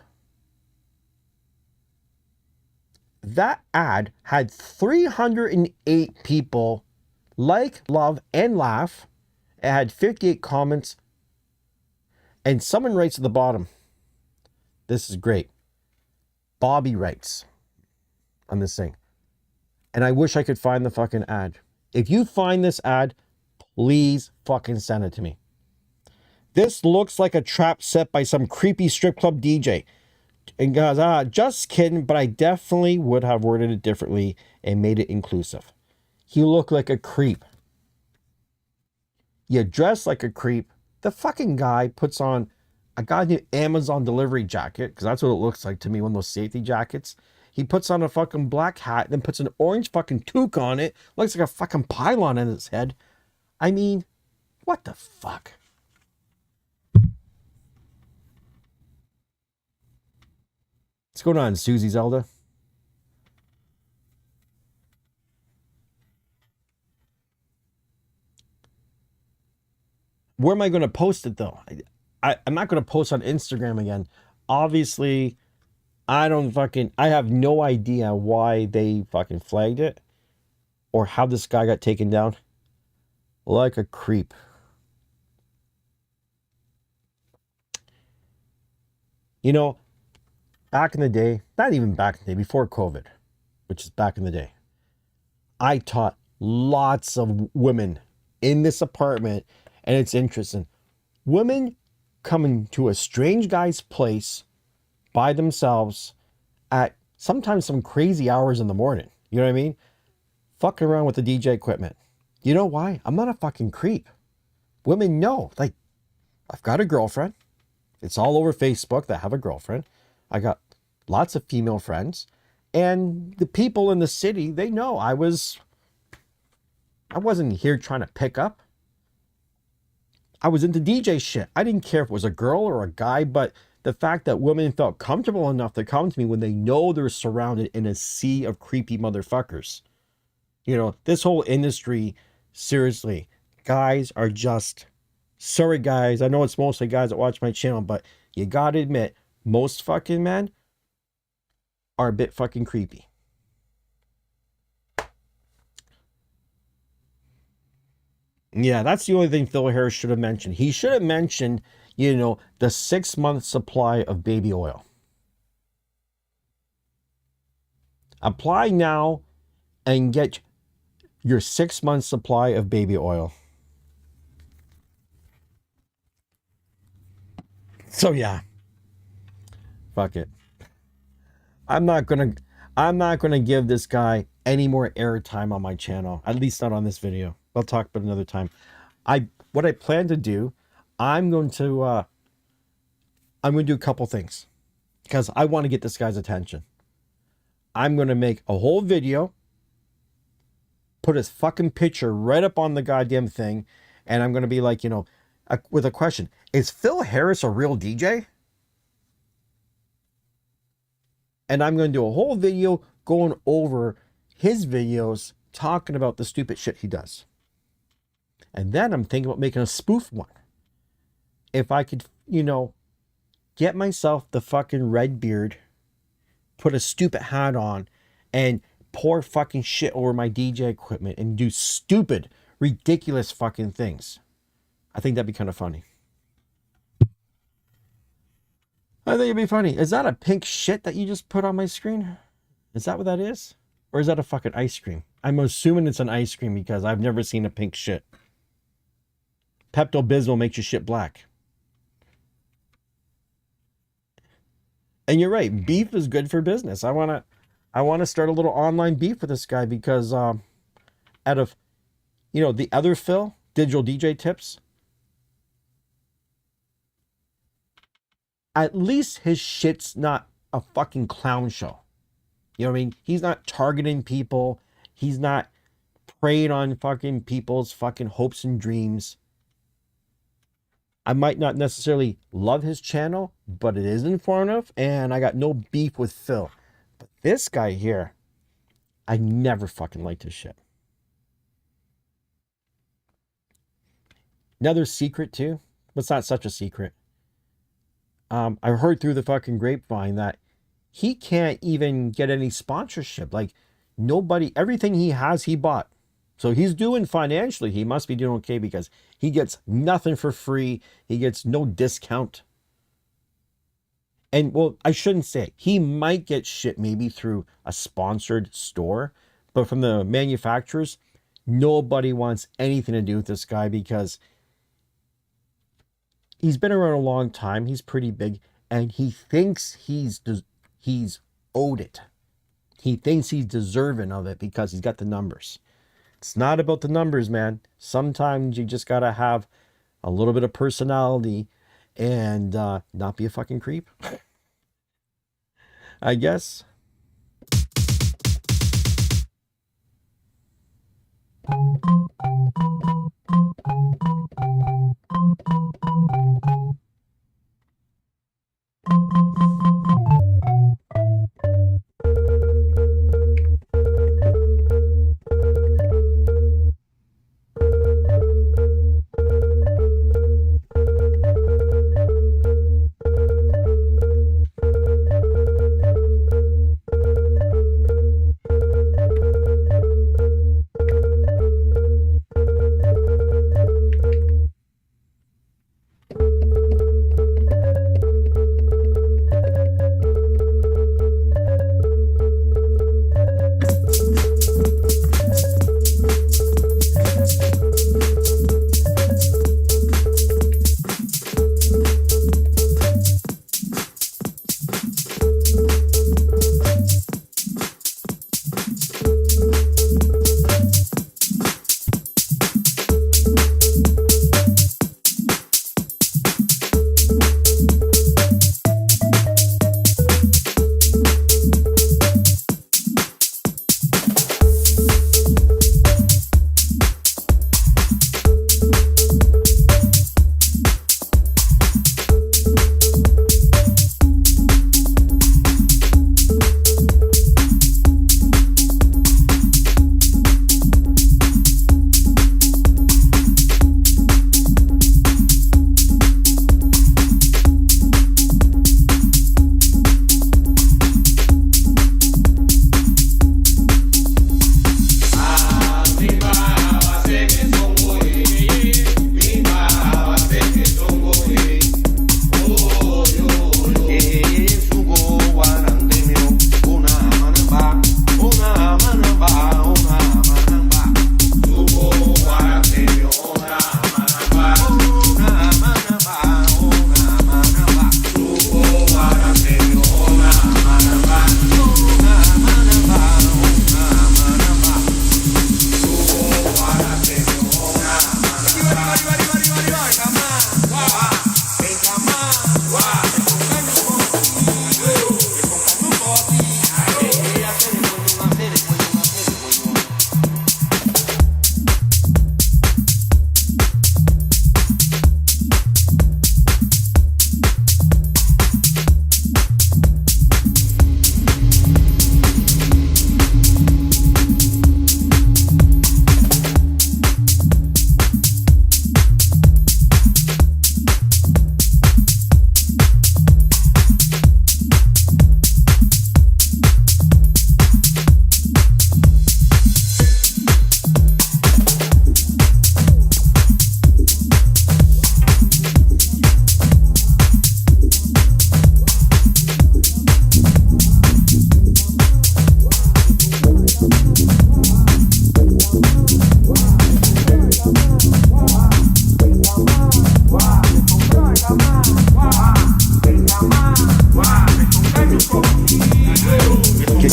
that ad had 308 people like, love, and laugh. It had 58 comments. And someone writes at the bottom, this is great. Bobby writes on this thing. And I wish I could find the fucking ad. If you find this ad, please fucking send it to me. This looks like a trap set by some creepy strip club DJ. And goes, just kidding, but I definitely would have worded it differently and made it inclusive. You look like a creep. You dress like a creep. The fucking guy puts on a goddamn Amazon delivery jacket, because that's what it looks like to me, one of those safety jackets. He puts on a fucking black hat, then puts an orange fucking toque on it. Looks like a fucking pylon in his head. I mean, what the fuck? What's going on, Susie Zelda? Where am I going to post it, though? I'm not going to post on Instagram again. Obviously, I have no idea why they fucking flagged it or how this guy got taken down. Like a creep. You know, back in the day, not even back in the day, before COVID, which is back in the day, I taught lots of women in this apartment, and it's interesting. Women coming to a strange guy's place by themselves at sometimes some crazy hours in the morning. You know what I mean? Fucking around with the DJ equipment. You know why? I'm not a fucking creep. Women know. Like, I've got a girlfriend. It's all over Facebook that I have a girlfriend. I got lots of female friends. And the people in the city, they know I wasn't here trying to pick up. I was into DJ shit. I didn't care if it was a girl or a guy, but the fact that women felt comfortable enough to come to me when they know they're surrounded in a sea of creepy motherfuckers. You know, this whole industry, seriously, guys are just, sorry guys, I know it's mostly guys that watch my channel, but you gotta admit, most fucking men are a bit fucking creepy. Yeah, that's the only thing Phil Harris should have mentioned. He should have mentioned, you know, the 6-month supply of baby oil. Apply now and get your 6-month supply of baby oil. So yeah, fuck it. I'm not gonna give this guy any more airtime on my channel. At least not on this video. I'll talk about another time. What I plan to do, I'm going to do a couple things because I want to get this guy's attention. I'm going to make a whole video, put his fucking picture right up on the goddamn thing, and I'm going to be like, you know, with a question: is Phil Harris a real DJ? And I'm going to do a whole video going over his videos, talking about the stupid shit he does. And then I'm thinking about making a spoof one. if I could, get myself the fucking red beard, put a stupid hat on, and pour fucking shit over my DJ equipment and do stupid, ridiculous fucking things. I think that'd be kind of funny. I think it'd be funny. Is that a pink shit that you just put on my screen? Is that what that is? Or is that a fucking ice cream? I'm assuming it's an ice cream because I've never seen a pink shit. Pepto-Bismol makes your shit black. And you're right, beef is good for business. I wanna start a little online beef with this guy because out of the other Phil, Digital DJ Tips, at least his shit's not a fucking clown show. You know what I mean? He's not targeting people. He's not preying on fucking people's fucking hopes and dreams. I might not necessarily love his channel, but it is informative, and I got no beef with Phil. But this guy here, I never fucking liked his shit. Another secret too, but it's not such a secret. I heard through the fucking grapevine that he can't even get any sponsorship. Like nobody, everything he has, he bought. So he's doing financially. He must be doing okay because he gets nothing for free. He gets no discount. And well, I shouldn't say it. He might get shit maybe through a sponsored store, but from the manufacturers, nobody wants anything to do with this guy because he's been around a long time. He's pretty big, and he thinks he's owed it. He thinks he's deserving of it because he's got the numbers. It's not about the numbers, man. Sometimes you just gotta have a little bit of personality and not be a fucking creep. I guess.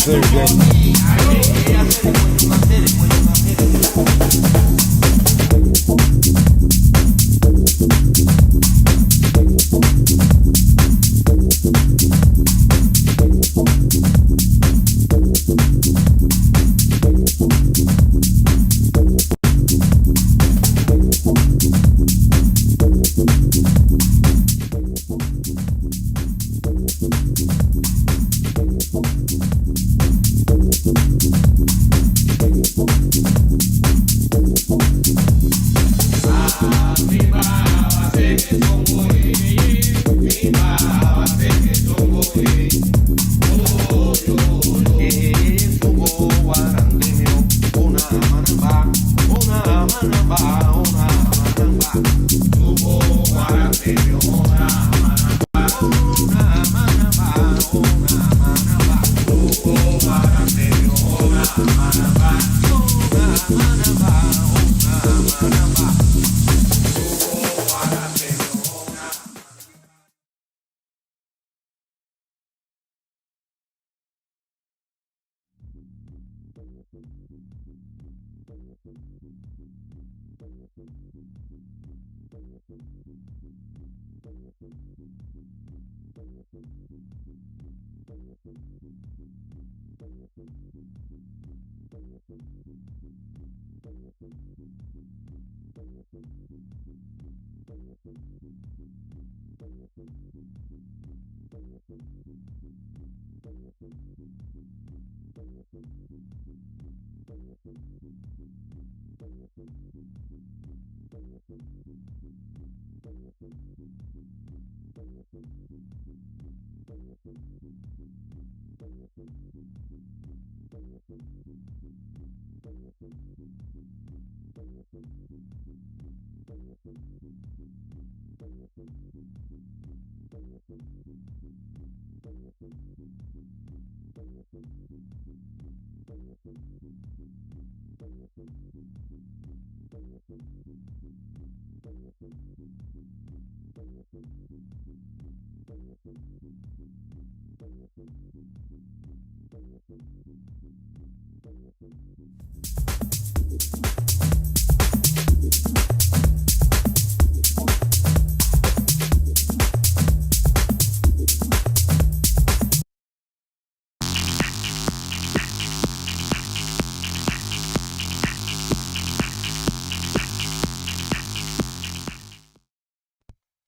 Very good.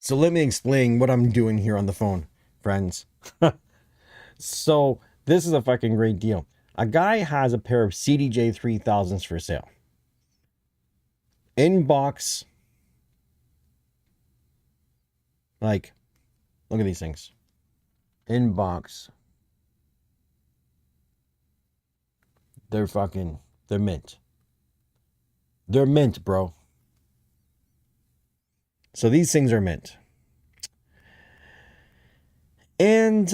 So let me explain what I'm doing here on the phone, friends. So this is a fucking great deal. A guy has a pair of CDJ-3000s for sale. Inbox. Like, look at these things. Inbox. They're mint. They're mint, bro. So these things are mint. And,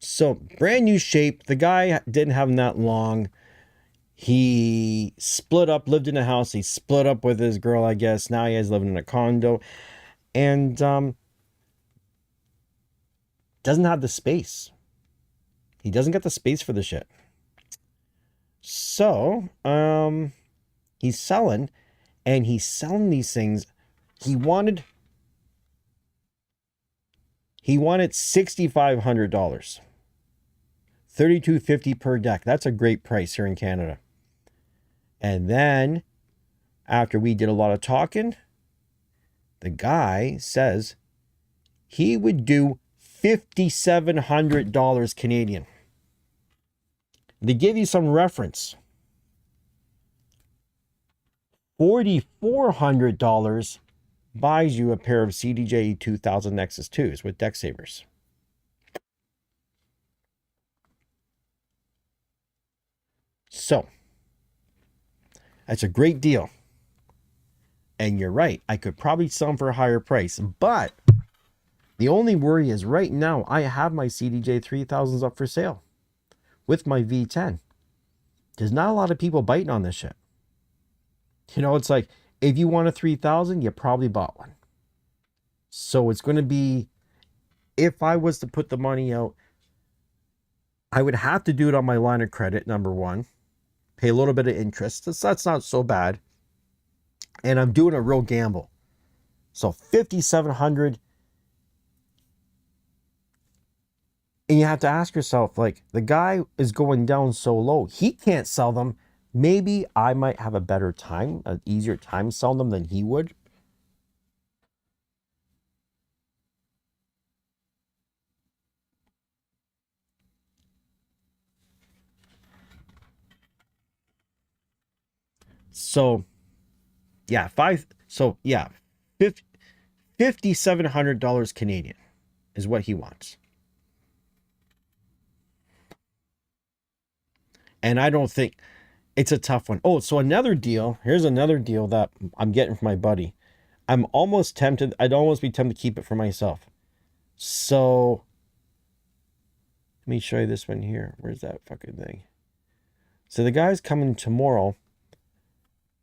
so brand new shape. The guy didn't have them that long. He split up, lived in a house. He split up with his girl, I guess. Now he is living in a condo. And, doesn't have the space. He doesn't get the space for the shit. So, he's selling, and he's selling these things. He wanted $6,500. $3,250 per deck. That's a great price here in Canada. And then, after we did a lot of talking, the guy says he would do $5,700 Canadian. To give you some reference, $4,400 buys you a pair of CDJ-2000 Nexus 2s with deck savers. So, that's a great deal. And you're right, I could probably sell them for a higher price, but the only worry is right now I have my CDJ-3000s up for sale with my V10. There's not a lot of people biting on this shit. You know, it's like, if you want a 3000, you probably bought one. So it's going to be, if I was to put the money out, I would have to do it on my line of credit, number one, pay a little bit of interest. That's not so bad. And I'm doing a real gamble. So 5,700. And you have to ask yourself, like, the guy is going down so low, he can't sell them. Maybe I might have a better time, an easier time selling them than he would. So, yeah, $5,700 Canadian is what he wants. And I don't think it's a tough one. Oh, so another deal. Here's another deal that I'm getting from my buddy. I'm almost tempted. I'd almost be tempted to keep it for myself. So let me show you this one here. Where's that fucking thing? So the guy's coming tomorrow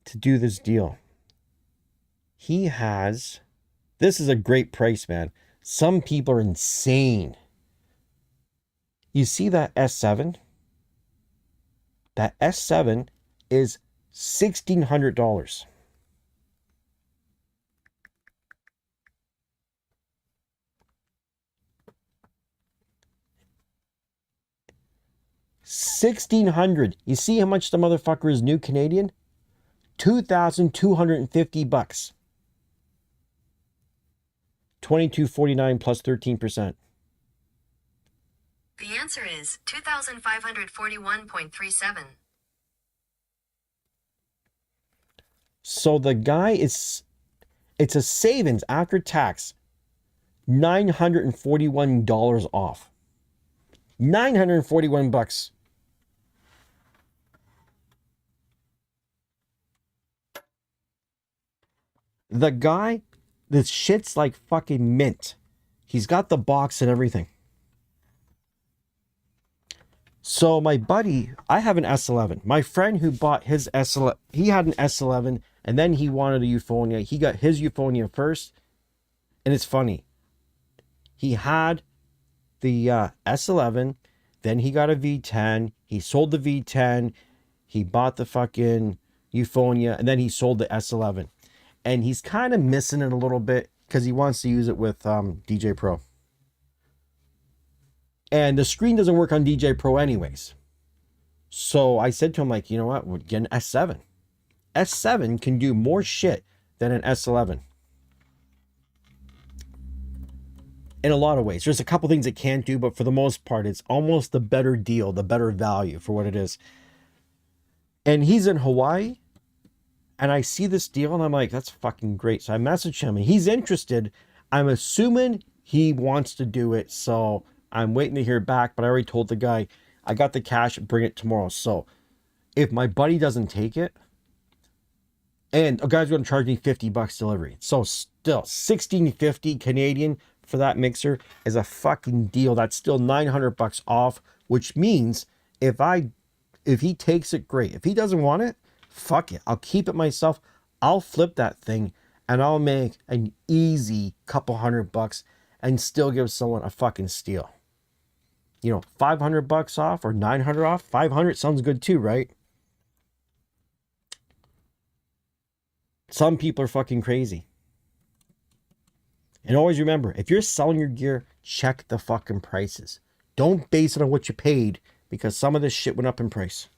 to do this deal. He has, this is a great price, man. Some people are insane. You see that S7? That S7 is $1,600. $1,600. You see how much the motherfucker is new Canadian? $2,250. $2,249 plus 13%.
The answer is 2,541.37.
So the guy is, it's a savings after tax, $941 off. 941 bucks. The guy, this shit's like fucking mint. He's got the box and everything. So my buddy, I have an S11. My friend who bought his S11, he had an S11 and then he wanted a Euphonia. He got his Euphonia first. And it's funny. He had the S11, then he got a V10. He sold the V10. He bought the fucking Euphonia and then he sold the S11. And he's kind of missing it a little bit because he wants to use it with DJ Pro. And the screen doesn't work on DJ Pro anyways. So I said to him, like, you know what? We'll get an S7. S7 can do more shit than an S11. In a lot of ways. There's a couple things it can't do, but for the most part, it's almost the better deal, the better value for what it is. And he's in Hawaii. And I see this deal and I'm like, that's fucking great. So I message him and he's interested. I'm assuming he wants to do it. So I'm waiting to hear back, but I already told the guy, I got the cash, bring it tomorrow. So if my buddy doesn't take it, and a guy's going to charge me 50 bucks delivery. So still $1,650 Canadian for that mixer is a fucking deal. That's still 900 bucks off, which means if he takes it, great. If he doesn't want it, fuck it. I'll keep it myself. I'll flip that thing and I'll make an easy couple $100 and still give someone a fucking steal. You know, 500 bucks off or 900 off. 500 sounds good too, right? Some people are fucking crazy. And always remember, if you're selling your gear, check the fucking prices. Don't base it on what you paid because some of this shit went up in price.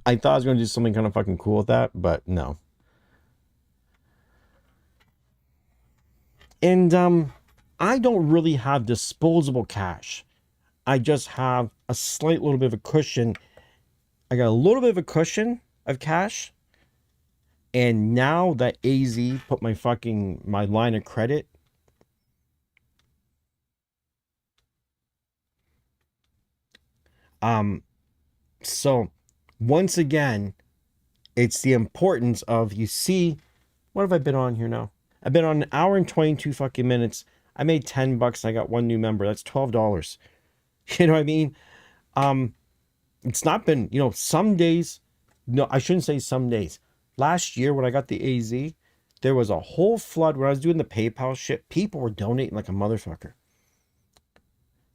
I thought I was going to do something kind of fucking cool with that, but no. And I don't really have disposable cash. I just have a slight little bit of a cushion. I got a little bit of a cushion of cash. And now that AZ put my line of credit, so once again, it's the importance of, you see, what have I been on here now? I've been on 1 hour and 22 fucking minutes. I made $10 and I got 1 new member. That's $12. You know what I mean? It's not been, some days, no, I shouldn't say some days. Last year when I got the AZ, there was a whole flood when I was doing the PayPal shit. People were donating like a motherfucker.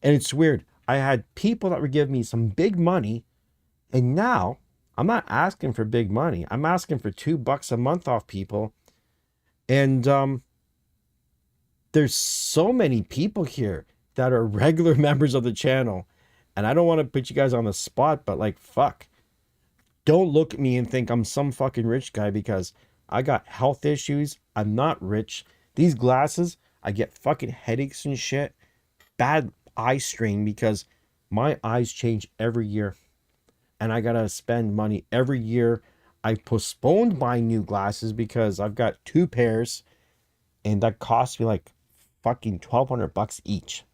And it's weird. I had people that were giving me some big money, and now I'm not asking for big money. I'm asking for $2 a month off people. And there's so many people here that are regular members of the channel. And I don't want to put you guys on the spot, but like, fuck. Don't look at me and think I'm some fucking rich guy, because I got health issues. I'm not rich. These glasses, I get fucking headaches and shit. Bad eye strain because my eyes change every year. And I gotta spend money every year. I postponed buying new glasses because I've got 2 pairs. And that cost me like fucking $1,200 each.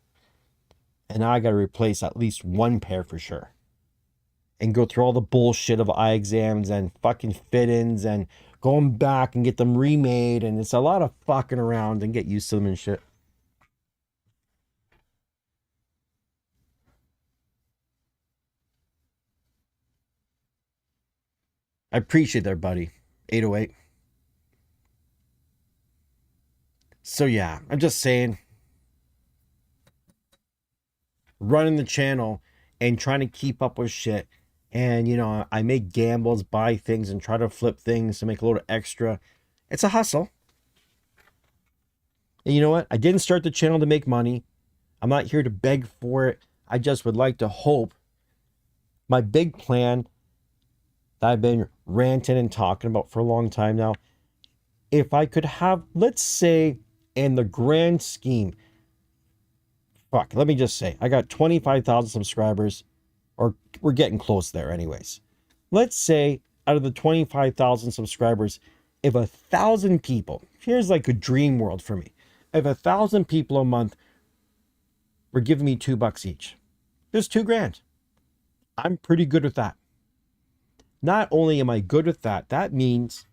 And now I gotta replace at least 1 pair for sure. And go through all the bullshit of eye exams and fucking fit-ins and going back and get them remade. And it's a lot of fucking around and get used to them and shit. I appreciate that, buddy. 808. So yeah, I'm just saying, running the channel and trying to keep up with shit. And, I make gambles, buy things, and try to flip things to make a little extra. It's a hustle. And you know what? I didn't start the channel to make money. I'm not here to beg for it. I just would like to hope my big plan that I've been ranting and talking about for a long time now, if I could have, let's say, in the grand scheme, let me just say, I got 25,000 subscribers, or we're getting close there anyways. Let's say out of the 25,000 subscribers, if 1,000 people, here's like a dream world for me. If 1,000 people a month were giving me $2 each, there's $2,000. I'm pretty good with that. Not only am I good with that, that means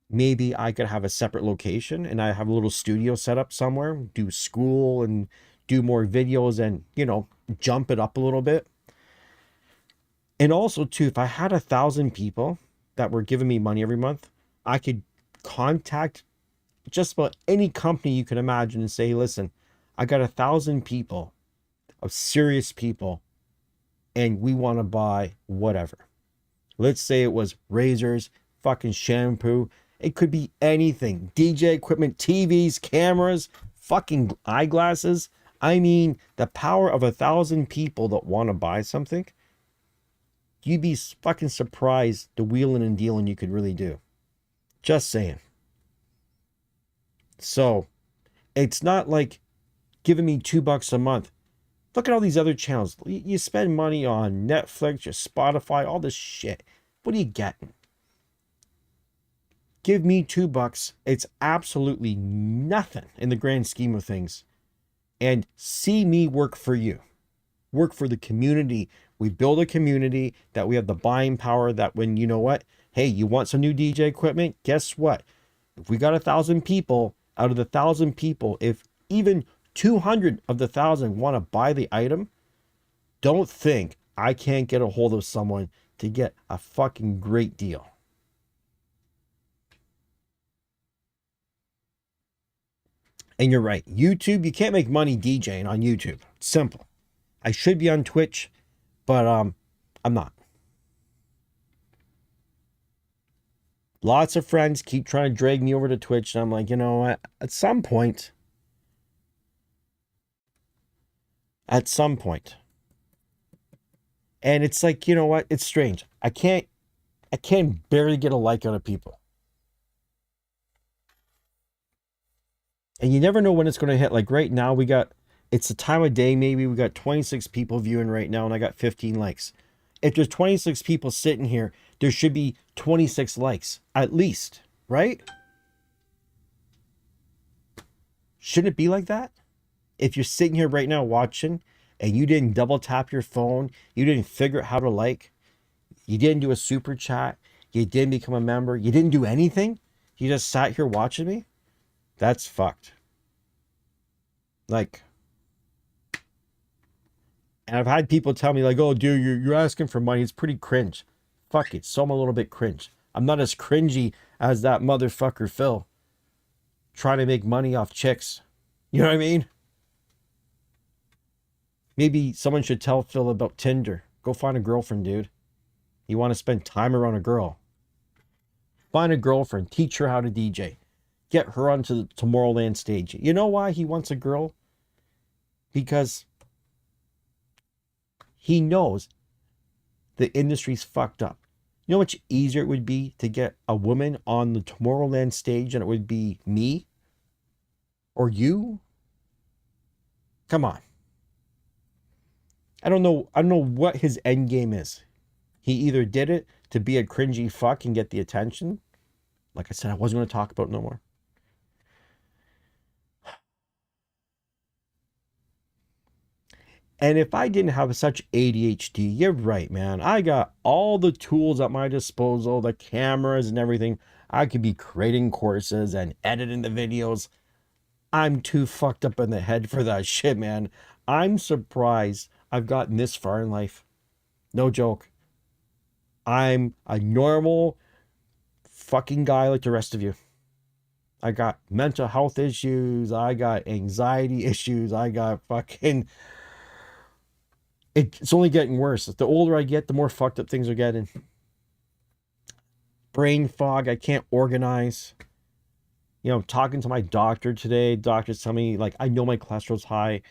maybe I could have a separate location and I have a little studio set up somewhere, do school and do more videos and, jump it up a little bit. And also too, if I had 1,000 people that were giving me money every month, I could contact just about any company you can imagine and say, listen, I got 1,000 people of serious people and we want to buy whatever. Let's say it was razors, fucking shampoo. It could be anything. DJ equipment, TVs, cameras, fucking eyeglasses. I mean, the power of 1,000 people that want to buy something. You'd be fucking surprised the wheeling and dealing you could really do. Just saying. So, it's not like giving me $2 a month. Look at all these other channels. You spend money on Netflix, your Spotify, all this shit. What are you getting? Give me $2. It's absolutely nothing in the grand scheme of things. And see me work for you. Work for the community. We build a community that we have the buying power, that when, you know what? Hey, you want some new DJ equipment? Guess what? If we got 1,000 people, out of the 1,000 people, if even 200 of the 1,000 want to buy the item, don't think I can't get a hold of someone to get a fucking great deal. And you're right. YouTube, you can't make money DJing on YouTube. It's simple. I should be on Twitch, but I'm not. Lots of friends keep trying to drag me over to Twitch, and I'm like, you know what? At some point. And it's like, you know what? It's strange. I can't I can barely get a like out of people. And you never know when it's going to hit. Like right now, it's the time of day, maybe we got 26 people viewing right now, and I got 15 likes. If there's 26 people sitting here, there should be 26 likes, at least, right? Shouldn't it be like that? If you're sitting here right now watching, and you didn't double tap your phone, you didn't figure out how to like, you didn't do a super chat, you didn't become a member, you didn't do anything, you just sat here watching me, that's fucked. Like, and I've had people tell me like, oh dude, you're asking for money, it's pretty cringe. Fuck it, so I'm a little bit cringe. I'm not as cringy as that motherfucker Phil trying to make money off chicks. You know what I mean? Maybe someone should tell Phil about Tinder. Go find a girlfriend, dude. You want to spend time around a girl. Find a girlfriend. Teach her how to DJ. Get her onto the Tomorrowland stage. You know why he wants a girl? Because he knows the industry's fucked up. You know how much easier it would be to get a woman on the Tomorrowland stage than it would be me? Or you? Come on. I don't know what his end game is. He either did it to be a cringy fuck and get the attention. Like I said, I wasn't going to talk about it no more. And if I didn't have such ADHD, you're right, man. I got all the tools at my disposal, the cameras and everything. I could be creating courses and editing the videos. I'm too fucked up in the head for that shit, man. I'm surprised I've gotten this far in life. No joke. I'm a normal fucking guy like the rest of you. I got mental health issues. I got anxiety issues. I got fucking... It's only getting worse. The older I get, the more fucked up things are getting. Brain fog. I can't organize. You know, talking to my doctor today. Doctors tell me, like, I know my cholesterol's high.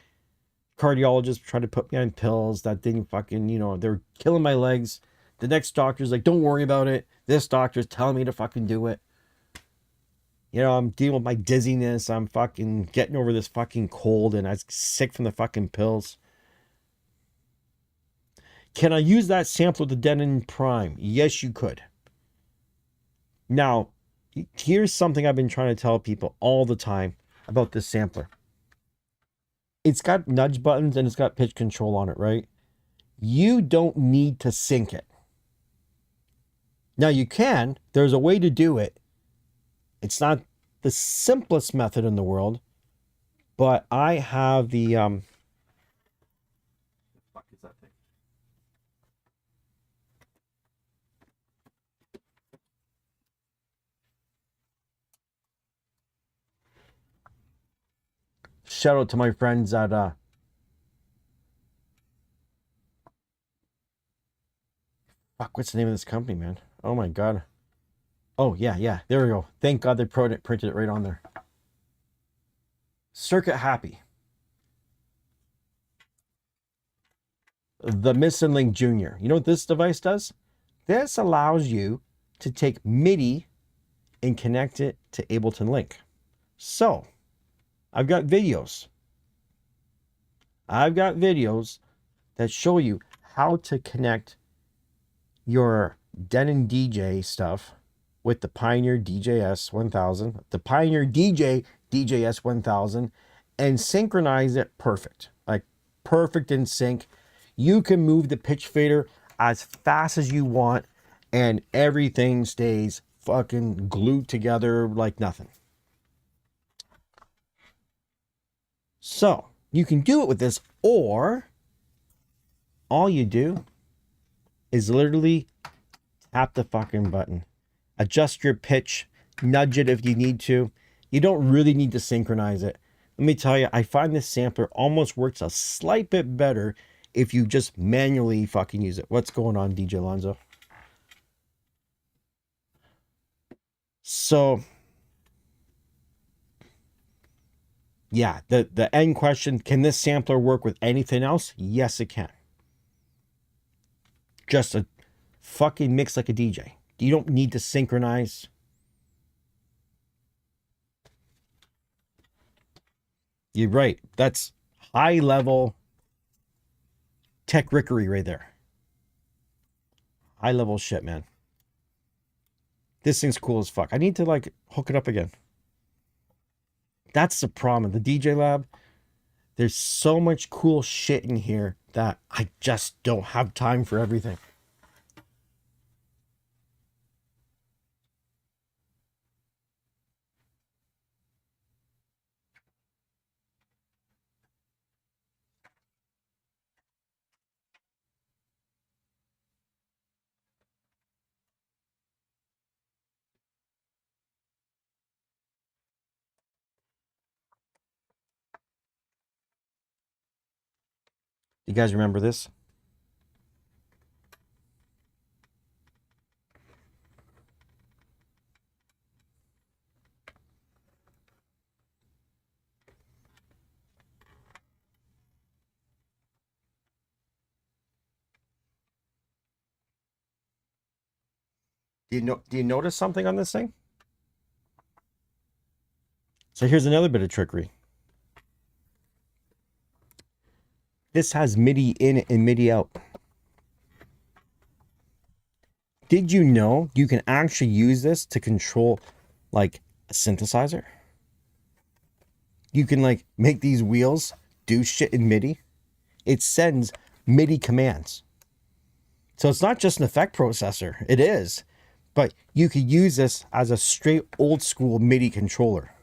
Cardiologist tried to put me on pills that didn't fucking, you know, they're killing my legs. The next doctor's like, don't worry about it. This doctor's telling me to fucking do it. You know, I'm dealing with my dizziness. I'm fucking getting over this fucking cold and I'm sick from the fucking pills. Can I use that sample of the Denon Prime? Yes, you could. Now, here's something I've been trying to tell people all the time about this sampler. It's got nudge buttons and it's got pitch control on it, right? You don't need to sync it. Now you can. There's a way to do it. It's not the simplest method in the world, but I have the what the fuck is that thing? Shout out to my friends at fuck, what's the name of this company, man? Oh my god. Oh yeah, there we go. Thank God they printed it right on there. Circuit Happy. The Missing Link Junior. You know what this device does? This allows you to take Midi and connect it to Ableton Link. So, I've got videos. That show you how to connect your Denon DJ stuff with the Pioneer DJS-1000, the Pioneer DJ DJS-1000, and synchronize it perfect. Like perfect in sync. You can move the pitch fader as fast as you want and everything stays fucking glued together like nothing. So, you can do it with this, or all you do is literally tap the fucking button. Adjust your pitch, nudge it if you need to. You don't really need to synchronize it. Let me tell you, I find this sampler almost works a slight bit better if you just manually fucking use it. What's going on, DJ Alonzo? So, yeah, the end question, can this sampler work with anything else? Yes, it can. Just a fucking mix like a DJ. You don't need to synchronize. You're right. That's high level tech rickery right there. High level shit, man. This thing's cool as fuck. I need to like hook it up again. That's the problem. The DJLab, there's so much cool shit in here that I just don't have time for everything. You guys remember this? Do you notice something on this thing? So here's another bit of trickery. This has MIDI in and MIDI out. Did you know you can actually use this to control like a synthesizer? You can like make these wheels do shit in MIDI. It sends MIDI commands. So it's not just an effect processor. It is. But you could use this as a straight old school MIDI controller.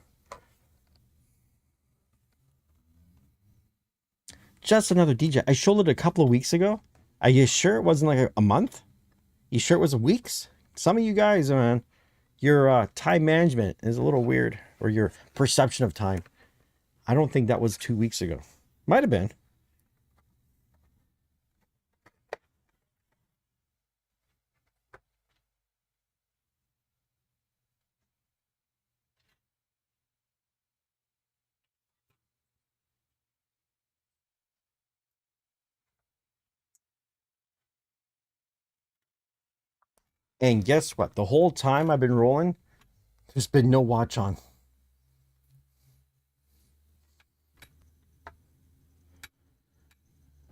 Just another DJ. I showed it a couple of weeks ago. Are you sure it wasn't like a month? You sure it was weeks? Some of you guys, man, your time management is a little weird, or your perception of time. I don't think that was 2 weeks ago. Might have been. And guess what? The whole time I've been rolling, there's been no watch on.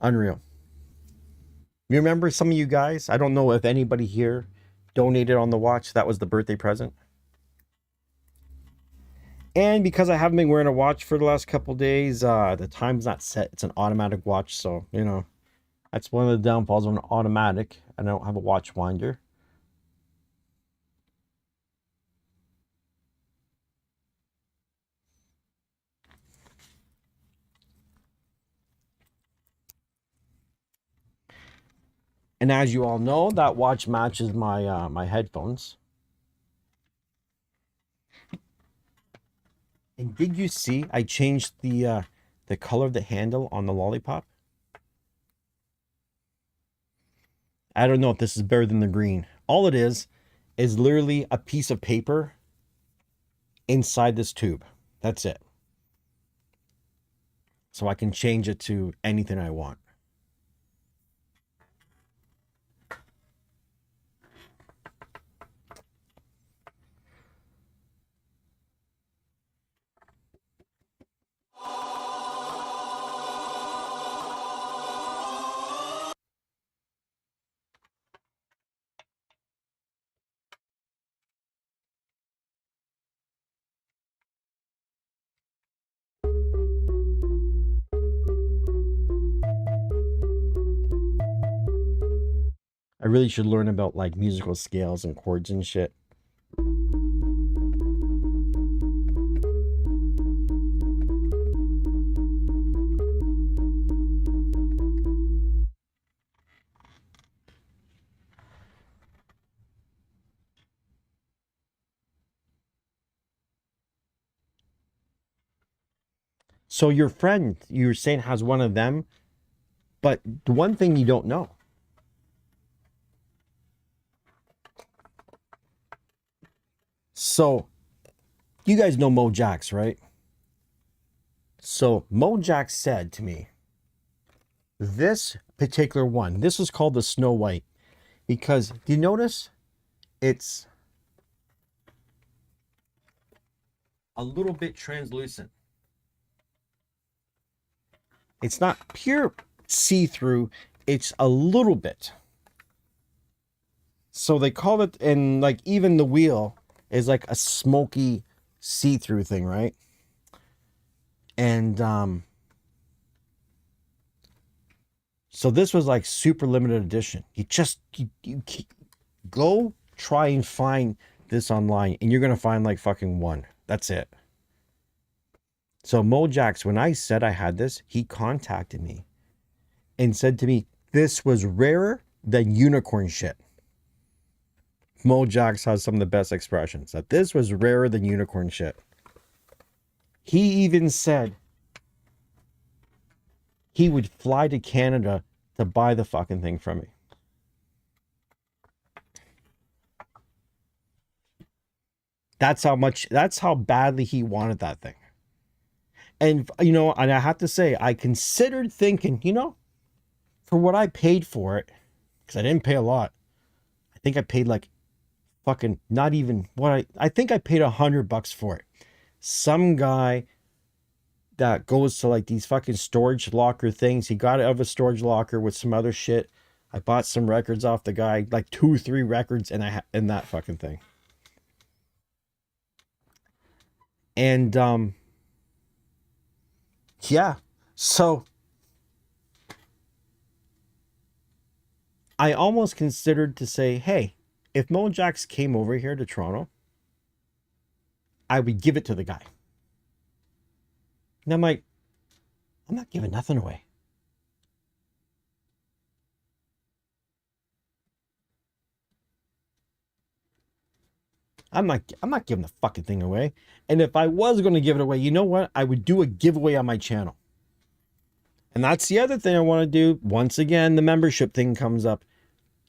Unreal. You remember some of you guys? I don't know if anybody here donated on the watch. That was the birthday present. And because I haven't been wearing a watch for the last couple days, the time's not set. It's an automatic watch. So, you know, that's one of the downfalls of an automatic. I don't have a watch winder. And as you all know, that watch matches my my headphones. And did you see I changed the color of the handle on the lollipop? I don't know if this is better than the green. All it is literally a piece of paper inside this tube. That's it. So I can change it to anything I want. I really should learn about like musical scales and chords and shit. So your friend, you were saying, has one of them, but the one thing you don't know. So you guys know Mo Jax, right? So Mo Jax said to me, this particular one, this is called the Snow White, because do you notice it's a little bit translucent. It's not pure see-through, it's a little bit. So they call it, and like even the wheel is like a smoky see-through thing, right? And so this was like super limited edition. You go try and find this online, and you're gonna find like fucking one. That's it. So Mojax, when I said I had this, he contacted me and said to me, this was rarer than unicorn shit. Mojax has some of the best expressions, that this was rarer than unicorn shit. He even said he would fly to Canada to buy the fucking thing from me. That's how badly he wanted that thing. And, you know, and I have to say, I considered thinking, you know, for what I paid for it, because I didn't pay a lot. I think I paid like fucking not even what I think I paid $100 for it. Some guy that goes to like these fucking storage locker things, he got it out of a storage locker with some other shit. I bought some records off the guy, like 2 or 3 records, and in that fucking thing. And yeah, so I almost considered to say, hey, if Mojax came over here to Toronto, I would give it to the guy. And I'm like, I'm not giving nothing away. I'm not giving the fucking thing away. And if I was going to give it away, you know what? I would do a giveaway on my channel. And that's the other thing I want to do. Once again, the membership thing comes up.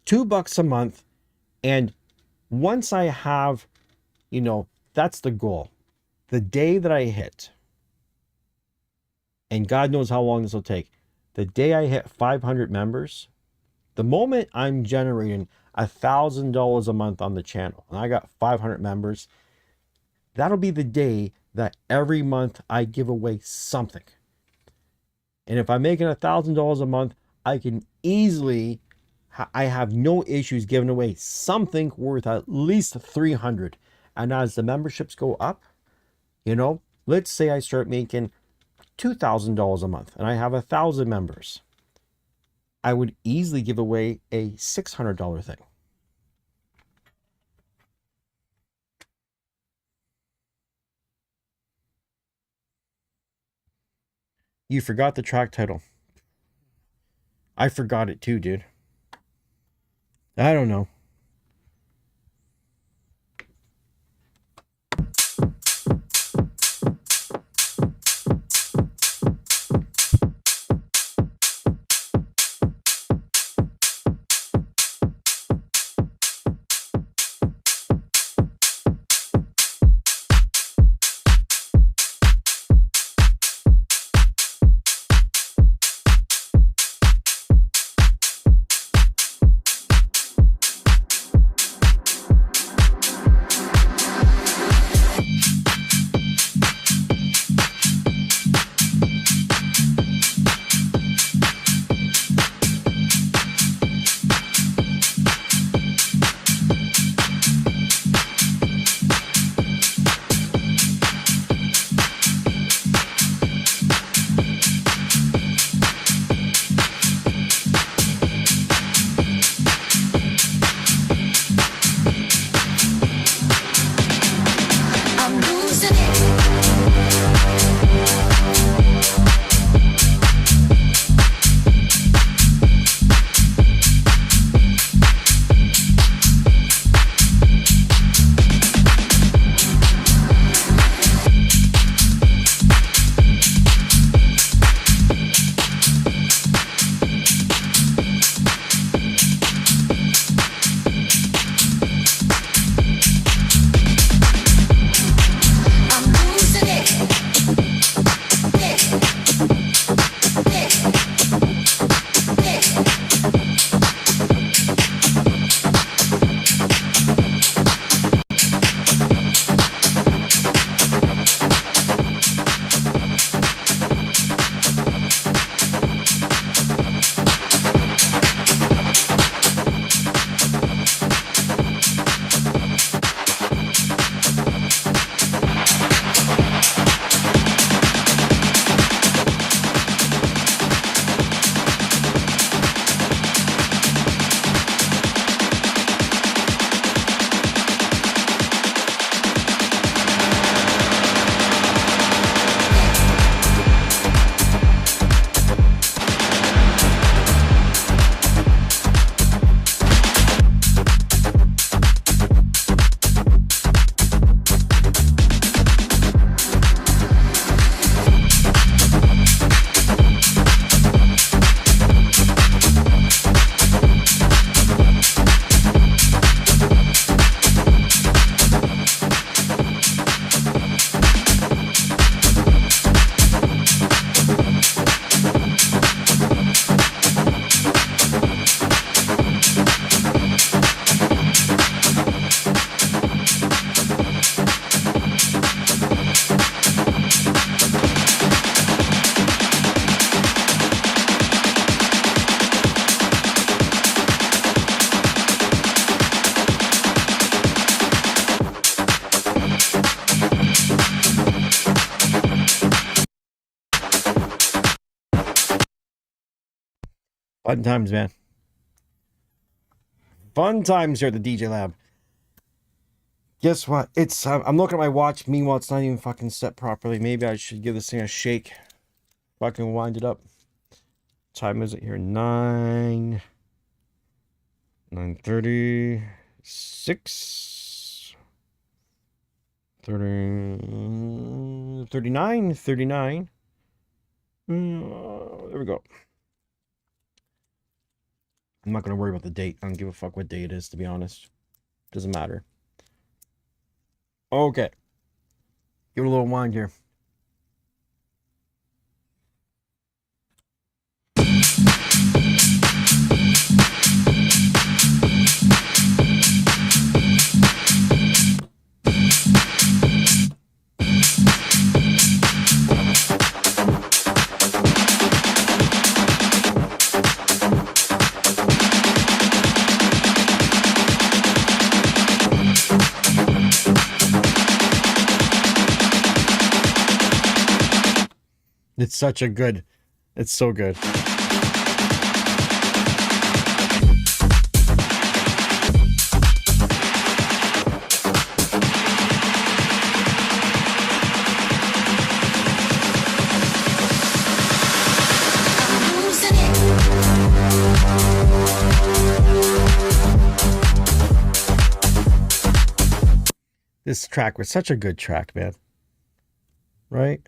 $2 a month. And once I have, you know, that's the goal. The day that I hit, and God knows how long this will take, the day I hit 500 members, the moment I'm generating $1,000 a month on the channel, and I got 500 members, that'll be the day that every month I give away something. And if I'm making $1,000 a month, I can easily, I have no issues giving away something worth at least 300. And as the memberships go up, you know, let's say I start making $2,000 a month and I have 1,000 members, I would easily give away a $600 thing. You forgot the track title. I forgot it too, dude. I don't know. Fun times, man. Fun times here at the DJ Lab. Guess what? It's I'm looking at my watch. Meanwhile, it's not even fucking set properly. Maybe I should give this thing a shake. Fucking wind it up. What time is it here? 9:36. 39. There we go. I'm not going to worry about the date. I don't give a fuck what day it is, to be honest. Doesn't matter. Okay. Give it a little wind here. It's such a good, it's so good. This track was such a good track, man. Right?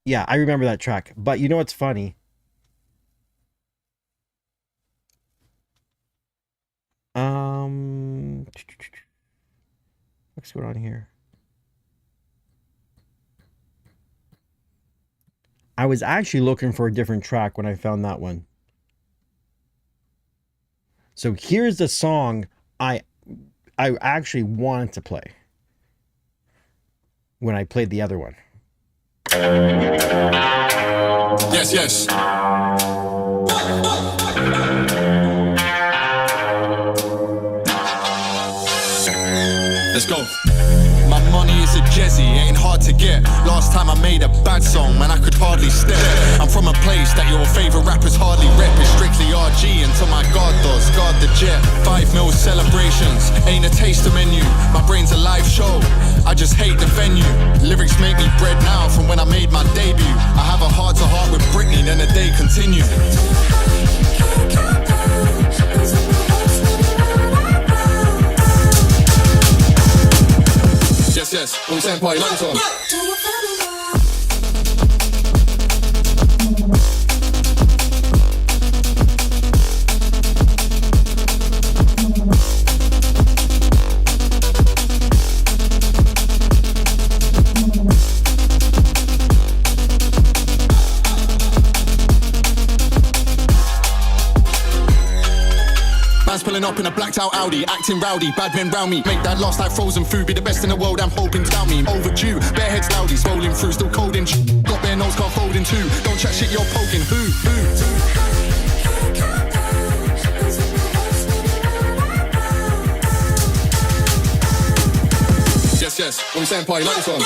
Yeah, I remember that track. But you know what's funny? What's going on here? I was actually looking for a different track when I found that one. So here's the song I actually wanted to play when I played the other one.
Yes, yes. Let's go. My money is a jezzy, ain't hard to get. Last time I made a bad song, man, I could hardly step. I'm from a place that your favorite rappers hardly rep. It's strictly RG until my guard does, guard the jet. 5 mil celebrations, ain't a taster menu. My brain's a live show, I just hate the venue. Lyrics make me bread now from when I made my debut. I have a heart to heart with Britney, then the day continued. saying? Party lights on. Man's pulling up in a blacked out Audi, acting rowdy, bad men round me. Make that last like frozen food, be the best in the world, I'm hoping doubt me. Overdue, bare heads loudies, rolling through, still cold in got bare nose, can't fold in two. Don't chat shit, you're poking, who? Yes, what we saying, party lights on.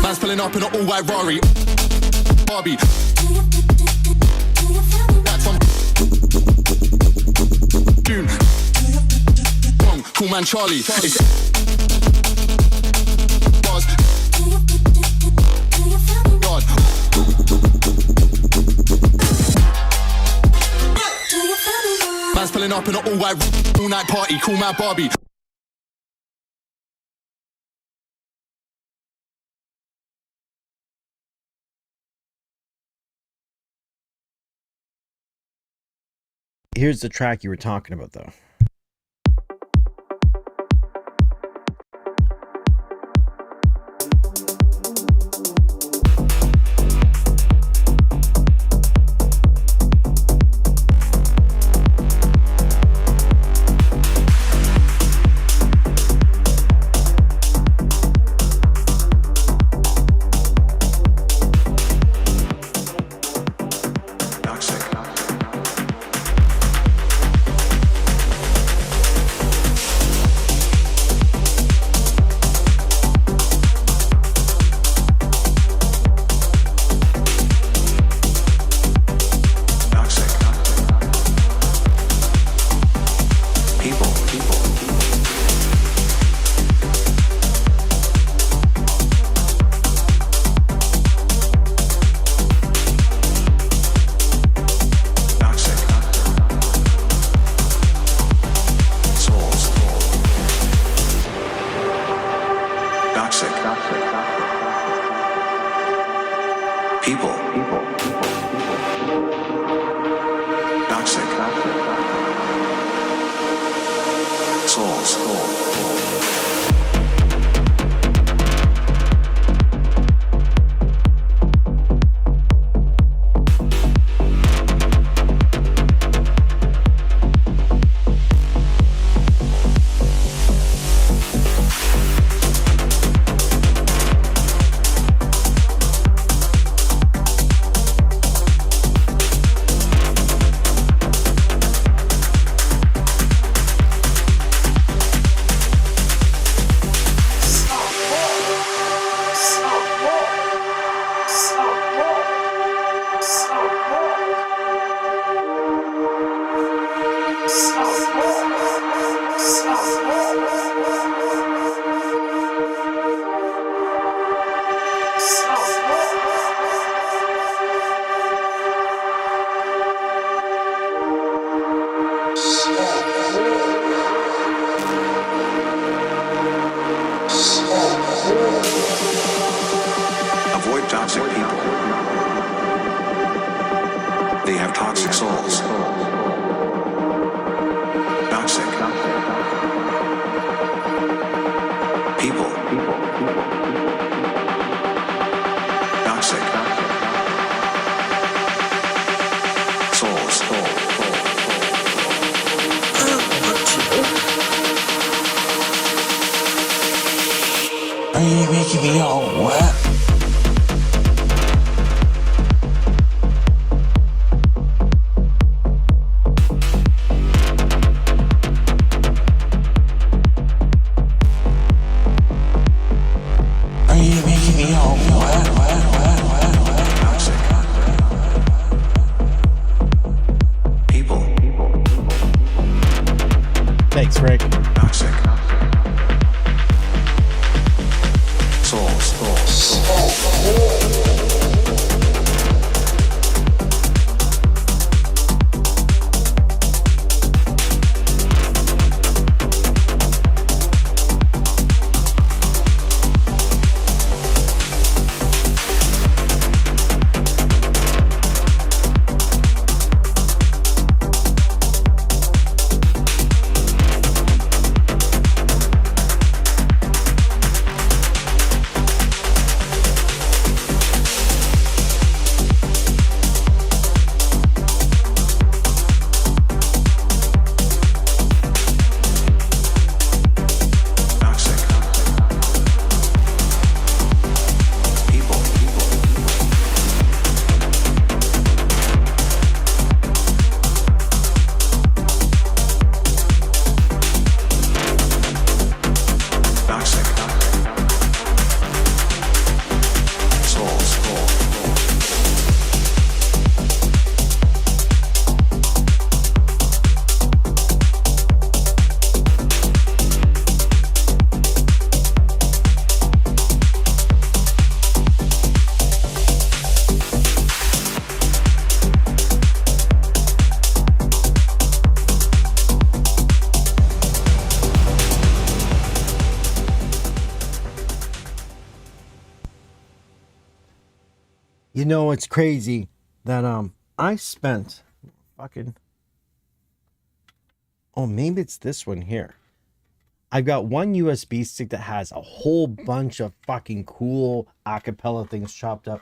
Man's pulling up in an all-white Rari, Barbie. June. Wrong, cool man Charlie. It's bars. God. Man's pulling up in an all-white all-night party. Cool man Barbie.
Here's the track you were talking about, though. You know, it's crazy that I spent fucking, oh, maybe it's this one here. I've got one USB stick that has a whole bunch of fucking cool acapella things chopped up,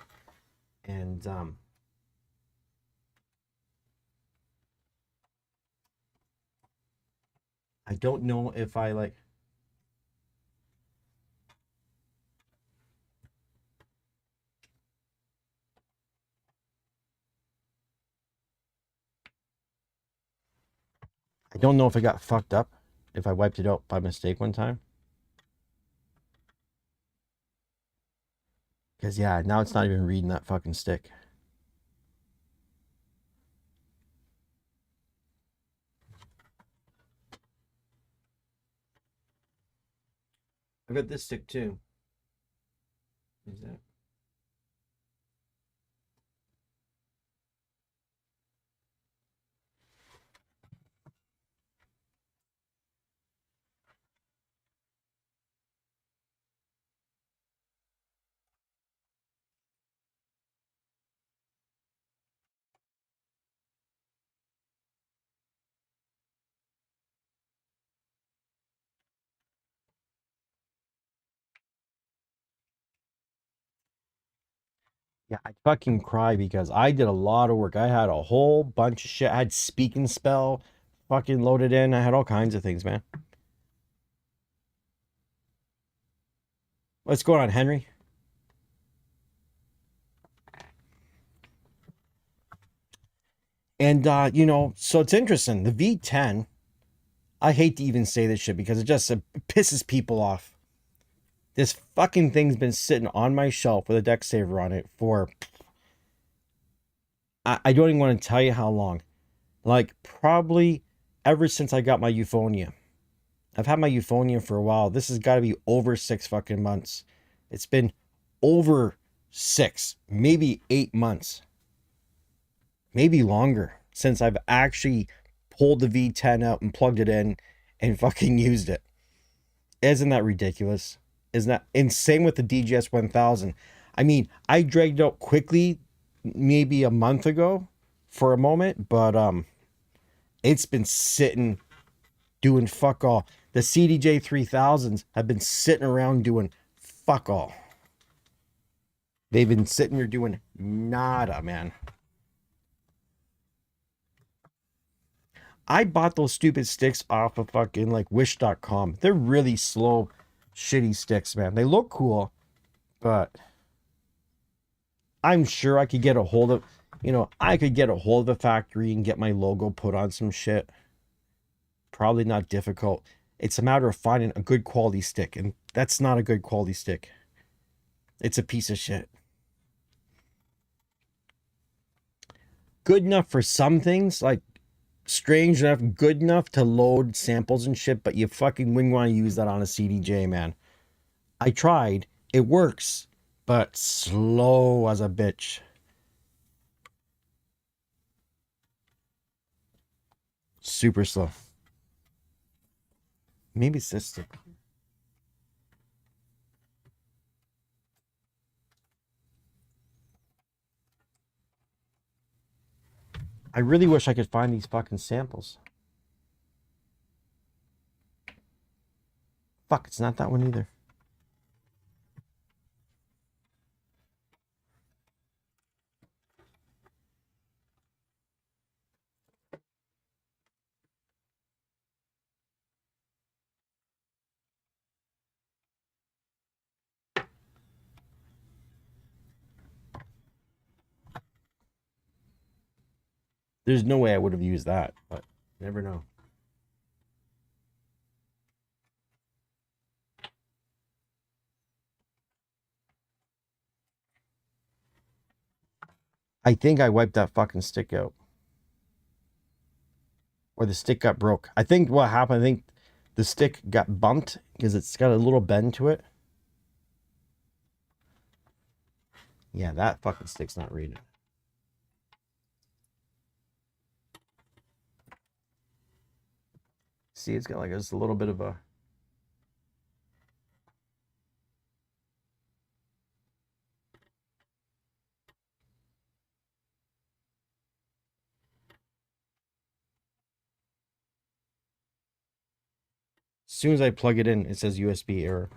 and I don't know if I like. I don't know if it got fucked up, if I wiped it out by mistake one time. Because, yeah, now it's not even reading that fucking stick. I got this stick too. Is that? Yeah, I fucking cry because I did a lot of work. I had a whole bunch of shit. I had Speak and Spell fucking loaded in. I had all kinds of things, man. What's going on, Henry? And you know, so it's interesting. The V10, I hate to even say this shit because it pisses people off. This fucking thing's been sitting on my shelf with a deck saver on it for I don't even want to tell you how long. Like probably ever since I got my Euphonia. I've had my Euphonia for a while. This has got to be over 6 fucking months. It's been over 6, maybe 8 months. Maybe longer since I've actually pulled the V10 out and plugged it in and fucking used it. Isn't that ridiculous? Isn't that insane with the DJS-1000? I mean, I dragged it out quickly maybe a month ago for a moment, but it's been sitting doing fuck all. The CDJ-3000s have been sitting around doing fuck all. They've been sitting here doing nada, man. I bought those stupid sticks off of fucking like wish.com. They're really slow, shitty sticks, man. They look cool, but I'm sure I could get a hold of, I could get a hold of a factory and get my logo put on some shit. Probably not difficult. It's a matter of finding a good quality stick, and that's not a good quality stick. It's a piece of shit. Good enough for some things, like strange enough, good enough to load samples and shit, but you fucking wouldn't want to use that on a CDJ, man. I tried. It works, but slow as a bitch. Super slow. Maybe it's this stick. I really wish I could find these fucking samples. Fuck, it's not that one either. There's no way I would have used that, but you never know. I think I wiped that fucking stick out. Or the stick got broke. I think what happened, I think the stick got bumped because it's got a little bend to it. Yeah, that fucking stick's not reading. See, it's got like just a little bit of a... As soon as I plug it in, it says USB error.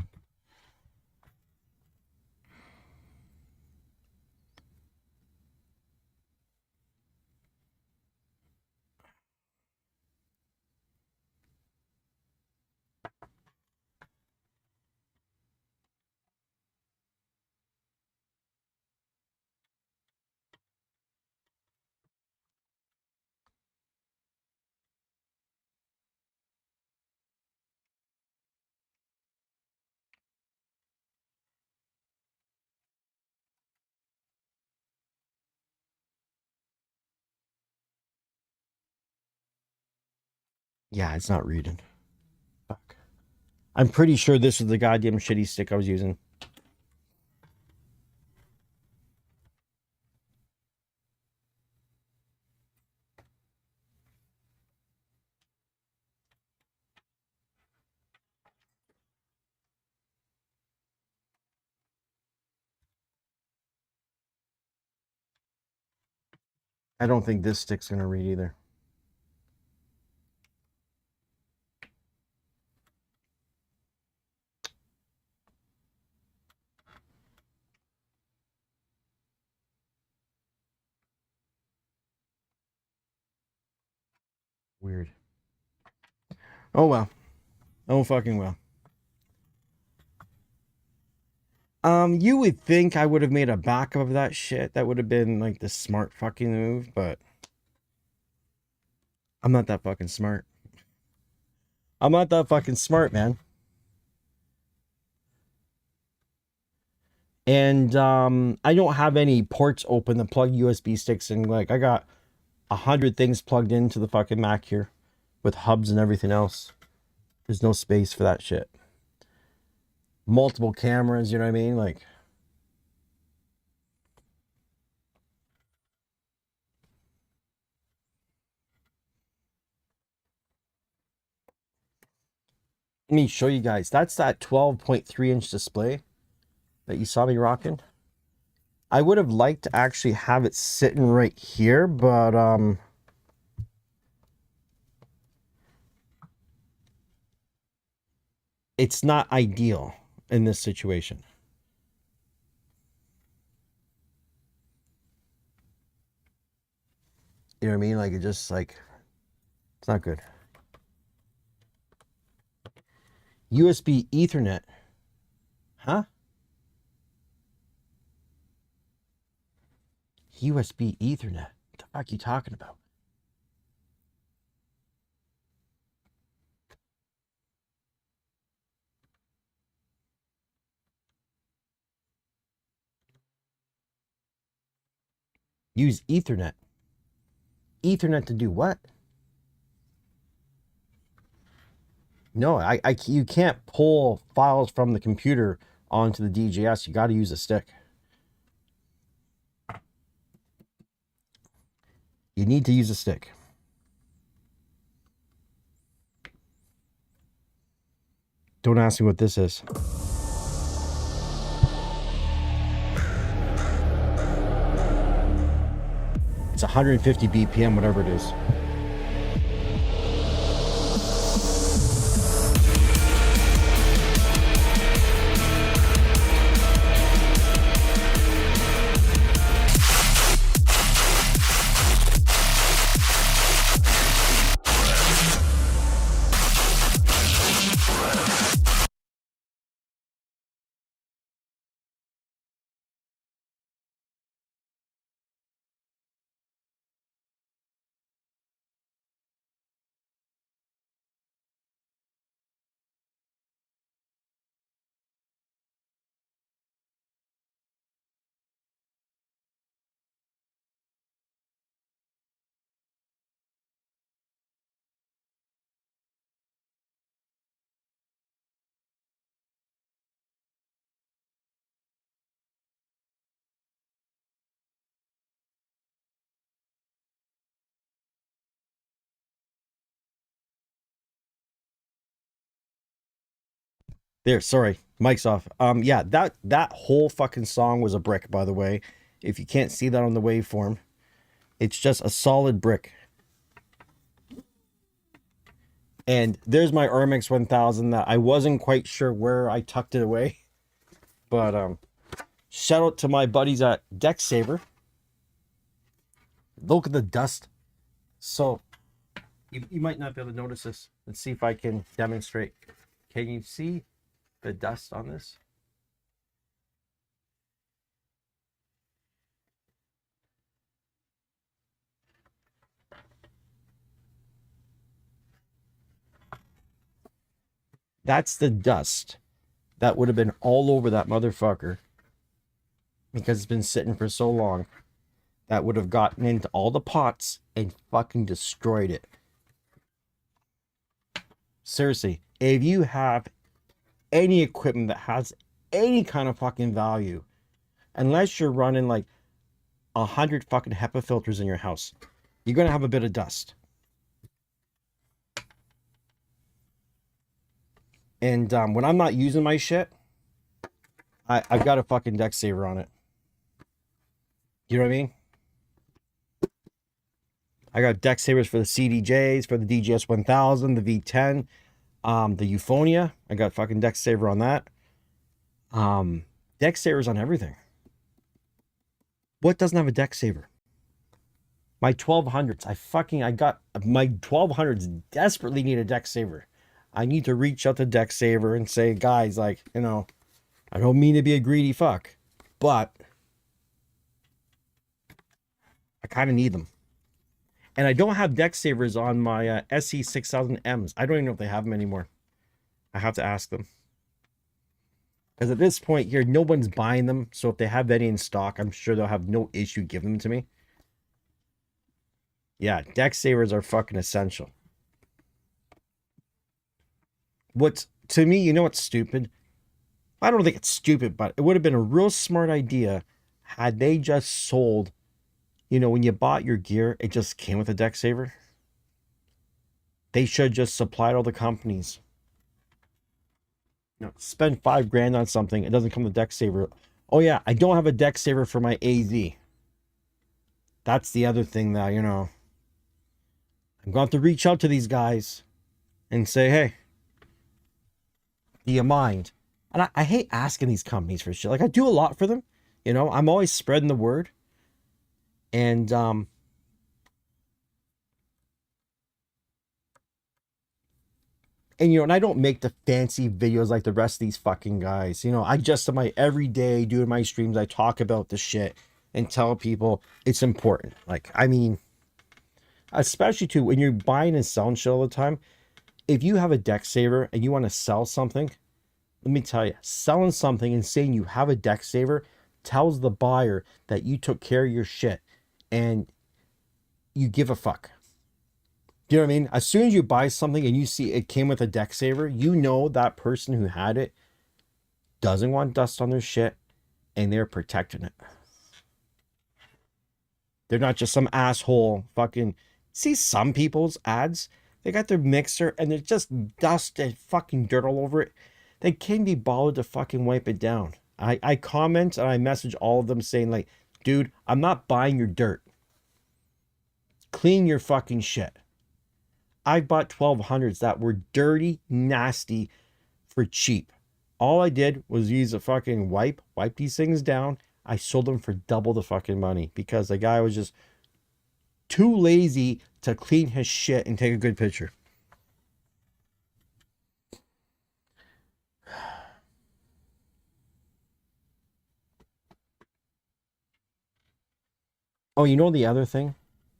Yeah, it's not reading. Fuck. I'm pretty sure this is the goddamn shitty stick I was using. I don't think this stick's gonna read either. Weird. Oh well. Oh fucking well. You would think I would have made a backup of that shit. That would have been like the smart fucking move, but I'm not that fucking smart. I'm not that fucking smart, man. And I don't have any ports open to plug USB sticks in. Like I got 100 things plugged into the fucking Mac here with hubs and everything else. There's no space for that shit. Multiple cameras, you know what I mean? Like, let me show you guys. That's that 12.3-inch display that you saw me rocking. I would have liked to actually have it sitting right here, but it's not ideal in this situation. You know what I mean? Like, it just like, it's not good. USB Ethernet. Huh? USB Ethernet. What the fuck are you talking about? Use Ethernet. Ethernet to do what? No, you can't pull files from the computer onto the DJS. You got to use a stick. You need to use a stick. Don't ask me what this is. It's 150 BPM, whatever it is. There, sorry, mic's off. Yeah, that whole fucking song was a brick, by the way. If you can't see that on the waveform, it's just a solid brick. And there's my Ermix 1000 that I wasn't quite sure where I tucked it away. But shout out to my buddies at Deck Saver. Look at the dust. So you might not be able to notice this. Let's see if I can demonstrate. Can you see the dust on this? That's the dust that would have been all over that motherfucker because it's been sitting for so long. That would have gotten into all the pots and fucking destroyed it. Seriously, if you have any equipment that has any kind of fucking value, unless you're running like 100 fucking HEPA filters in your house, you're gonna have a bit of dust. And when I'm not using my shit, I've got a fucking deck saver on it. You know what I mean? I got deck savers for the CDJs, for the DJS-1000, the V10, the Euphonia. I got fucking deck saver on that. Deck savers on everything. What doesn't have a deck saver? My 1200s. I got my 1200s desperately need a deck saver. I need to reach out to deck saver and say, guys, like, you know, I don't mean to be a greedy fuck, but I kind of need them. And I don't have deck savers on my SE6000Ms. I don't even know if they have them anymore. I have to ask them. Because at this point here, no one's buying them. So if they have any in stock, I'm sure they'll have no issue giving them to me. Yeah, deck savers are fucking essential. What's, to me, you know what's stupid? I don't think it's stupid, but it would have been a real smart idea had they just sold, you know, when you bought your gear, it just came with a deck saver. They should just supplied all the companies. You know, spend $5,000 on something, it doesn't come with a deck saver. Oh yeah, I don't have a deck saver for my AZ. That's the other thing that, you know, I'm going to have to reach out to these guys and say, hey, do you mind? And I hate asking these companies for shit. Like, I do a lot for them. You know, I'm always spreading the word. And, you know, and I don't make the fancy videos like the rest of these fucking guys. You know, I just, in my everyday, doing my streams, I talk about the shit and tell people it's important. Like, I mean, especially too, when you're buying and selling shit all the time, if you have a deck saver and you want to sell something, let me tell you, selling something and saying you have a deck saver tells the buyer that you took care of your shit and you give a fuck. Do you know what I mean? As soon as you buy something and you see it came with a deck saver, you know that person who had it doesn't want dust on their shit and they're protecting it. They're not just some asshole fucking... See some people's ads? They got their mixer and there's just dust and fucking dirt all over it. They can't be bothered to fucking wipe it down. I comment and I message all of them saying like, dude, I'm not buying your dirt. Clean your fucking shit. I bought 1200s that were dirty, nasty for cheap. All I did was use a fucking wipe these things down. I sold them for double the fucking money because the guy was just too lazy to clean his shit and take a good picture. Oh, you know the other thing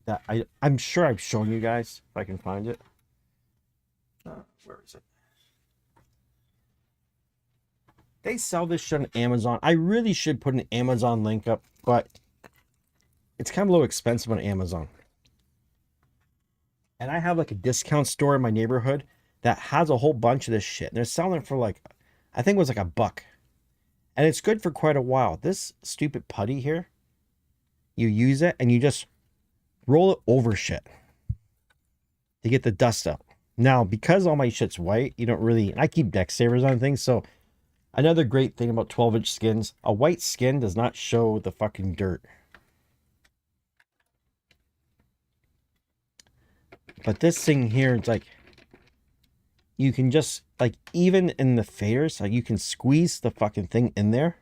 that I'm sure I've shown you guys, if I can find it. Where is it? They sell this shit on Amazon. I really should put an Amazon link up, but it's kind of a little expensive on Amazon. And I have like a discount store in my neighborhood that has a whole bunch of this shit. And they're selling it for like, I think it was like $1. And it's good for quite a while. This stupid putty here, you use it and you just roll it over shit to get the dust out. Now, because all my shit's white, you don't really, I keep deck savers on things. So another great thing about 12-inch skins, a white skin does not show the fucking dirt. But this thing here, it's like, you can just, like, even in the faders, like, you can squeeze the fucking thing in there.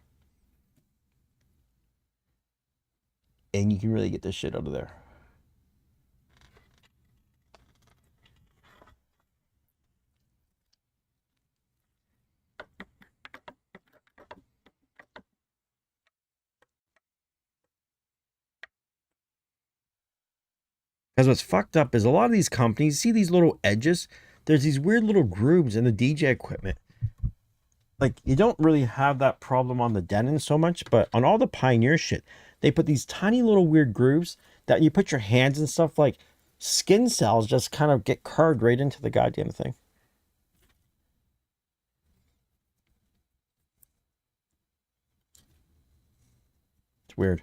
And you can really get this shit out of there. Because what's fucked up is a lot of these companies, see these little edges? There's these weird little grooves in the DJ equipment. Like, you don't really have that problem on the Denon so much, but on all the Pioneer shit, they put these tiny little weird grooves that you put your hands and stuff, like skin cells just kind of get carved right into the goddamn thing. It's weird.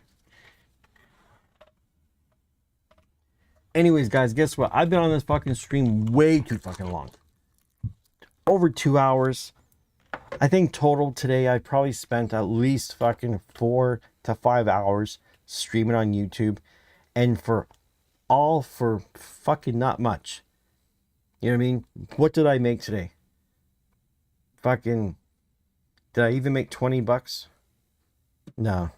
Anyways, guys, guess what? I've been on this fucking stream way too fucking long. Over 2 hours. I think total today I probably spent at least fucking 4 to 5 hours streaming on YouTube. And for fucking not much. You know what I mean? What did I make today? Fucking, did I even make 20 bucks? No.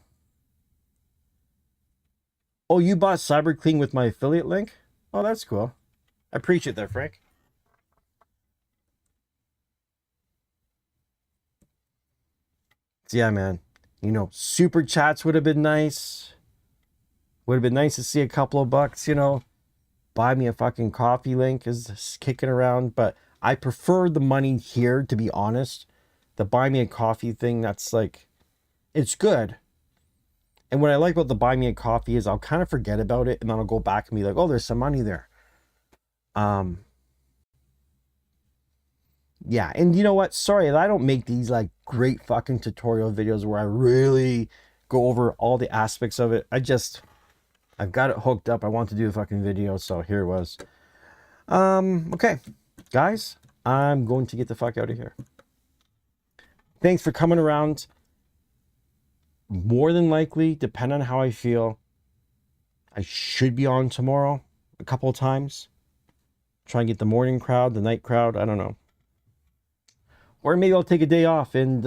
Oh, you bought CyberClean with my affiliate link? Oh, that's cool. I appreciate that, Frank. So yeah, man. You know, super chats would have been nice. Would have been nice to see a couple of bucks, you know. Buy me a fucking coffee link is kicking around, but I prefer the money here, to be honest. The buy me a coffee thing, that's like, it's good. And what I like about the buy me a coffee is I'll kind of forget about it and then I'll go back and be like, oh, there's some money there. Yeah, and you know what? Sorry that I don't make these like great fucking tutorial videos where I really go over all the aspects of it. I've got it hooked up. I want to do a fucking video, so here it was. Okay, guys, I'm going to get the fuck out of here. Thanks for coming around. More than likely, depending on how I feel, I should be on tomorrow a couple of times. Try and get the morning crowd, the night crowd, I don't know. Or maybe I'll take a day off and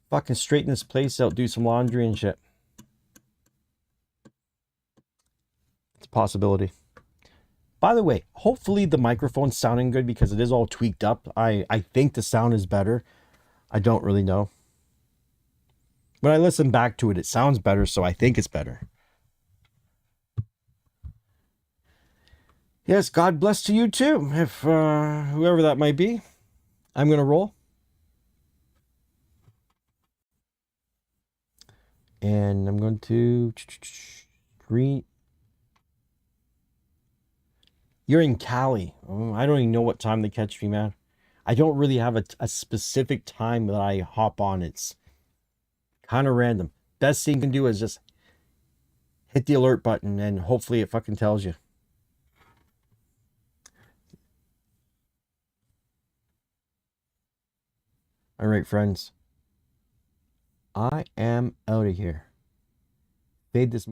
fucking straighten this place out, do some laundry and shit. It's a possibility. By the way, hopefully the microphone's sounding good because it is all tweaked up. I think the sound is better. I don't really know. When I listen back to it, it sounds better, so I think it's better. Yes, God bless to you too, if whoever that might be. I'm going to roll. And I'm going to read. You're in Cali. Oh, I don't even know what time they catch me, man. I don't really have a specific time that I hop on. It's kind of random. Best thing you can do is just hit the alert button and hopefully it fucking tells you. All right, friends. I am out of here. Fade this.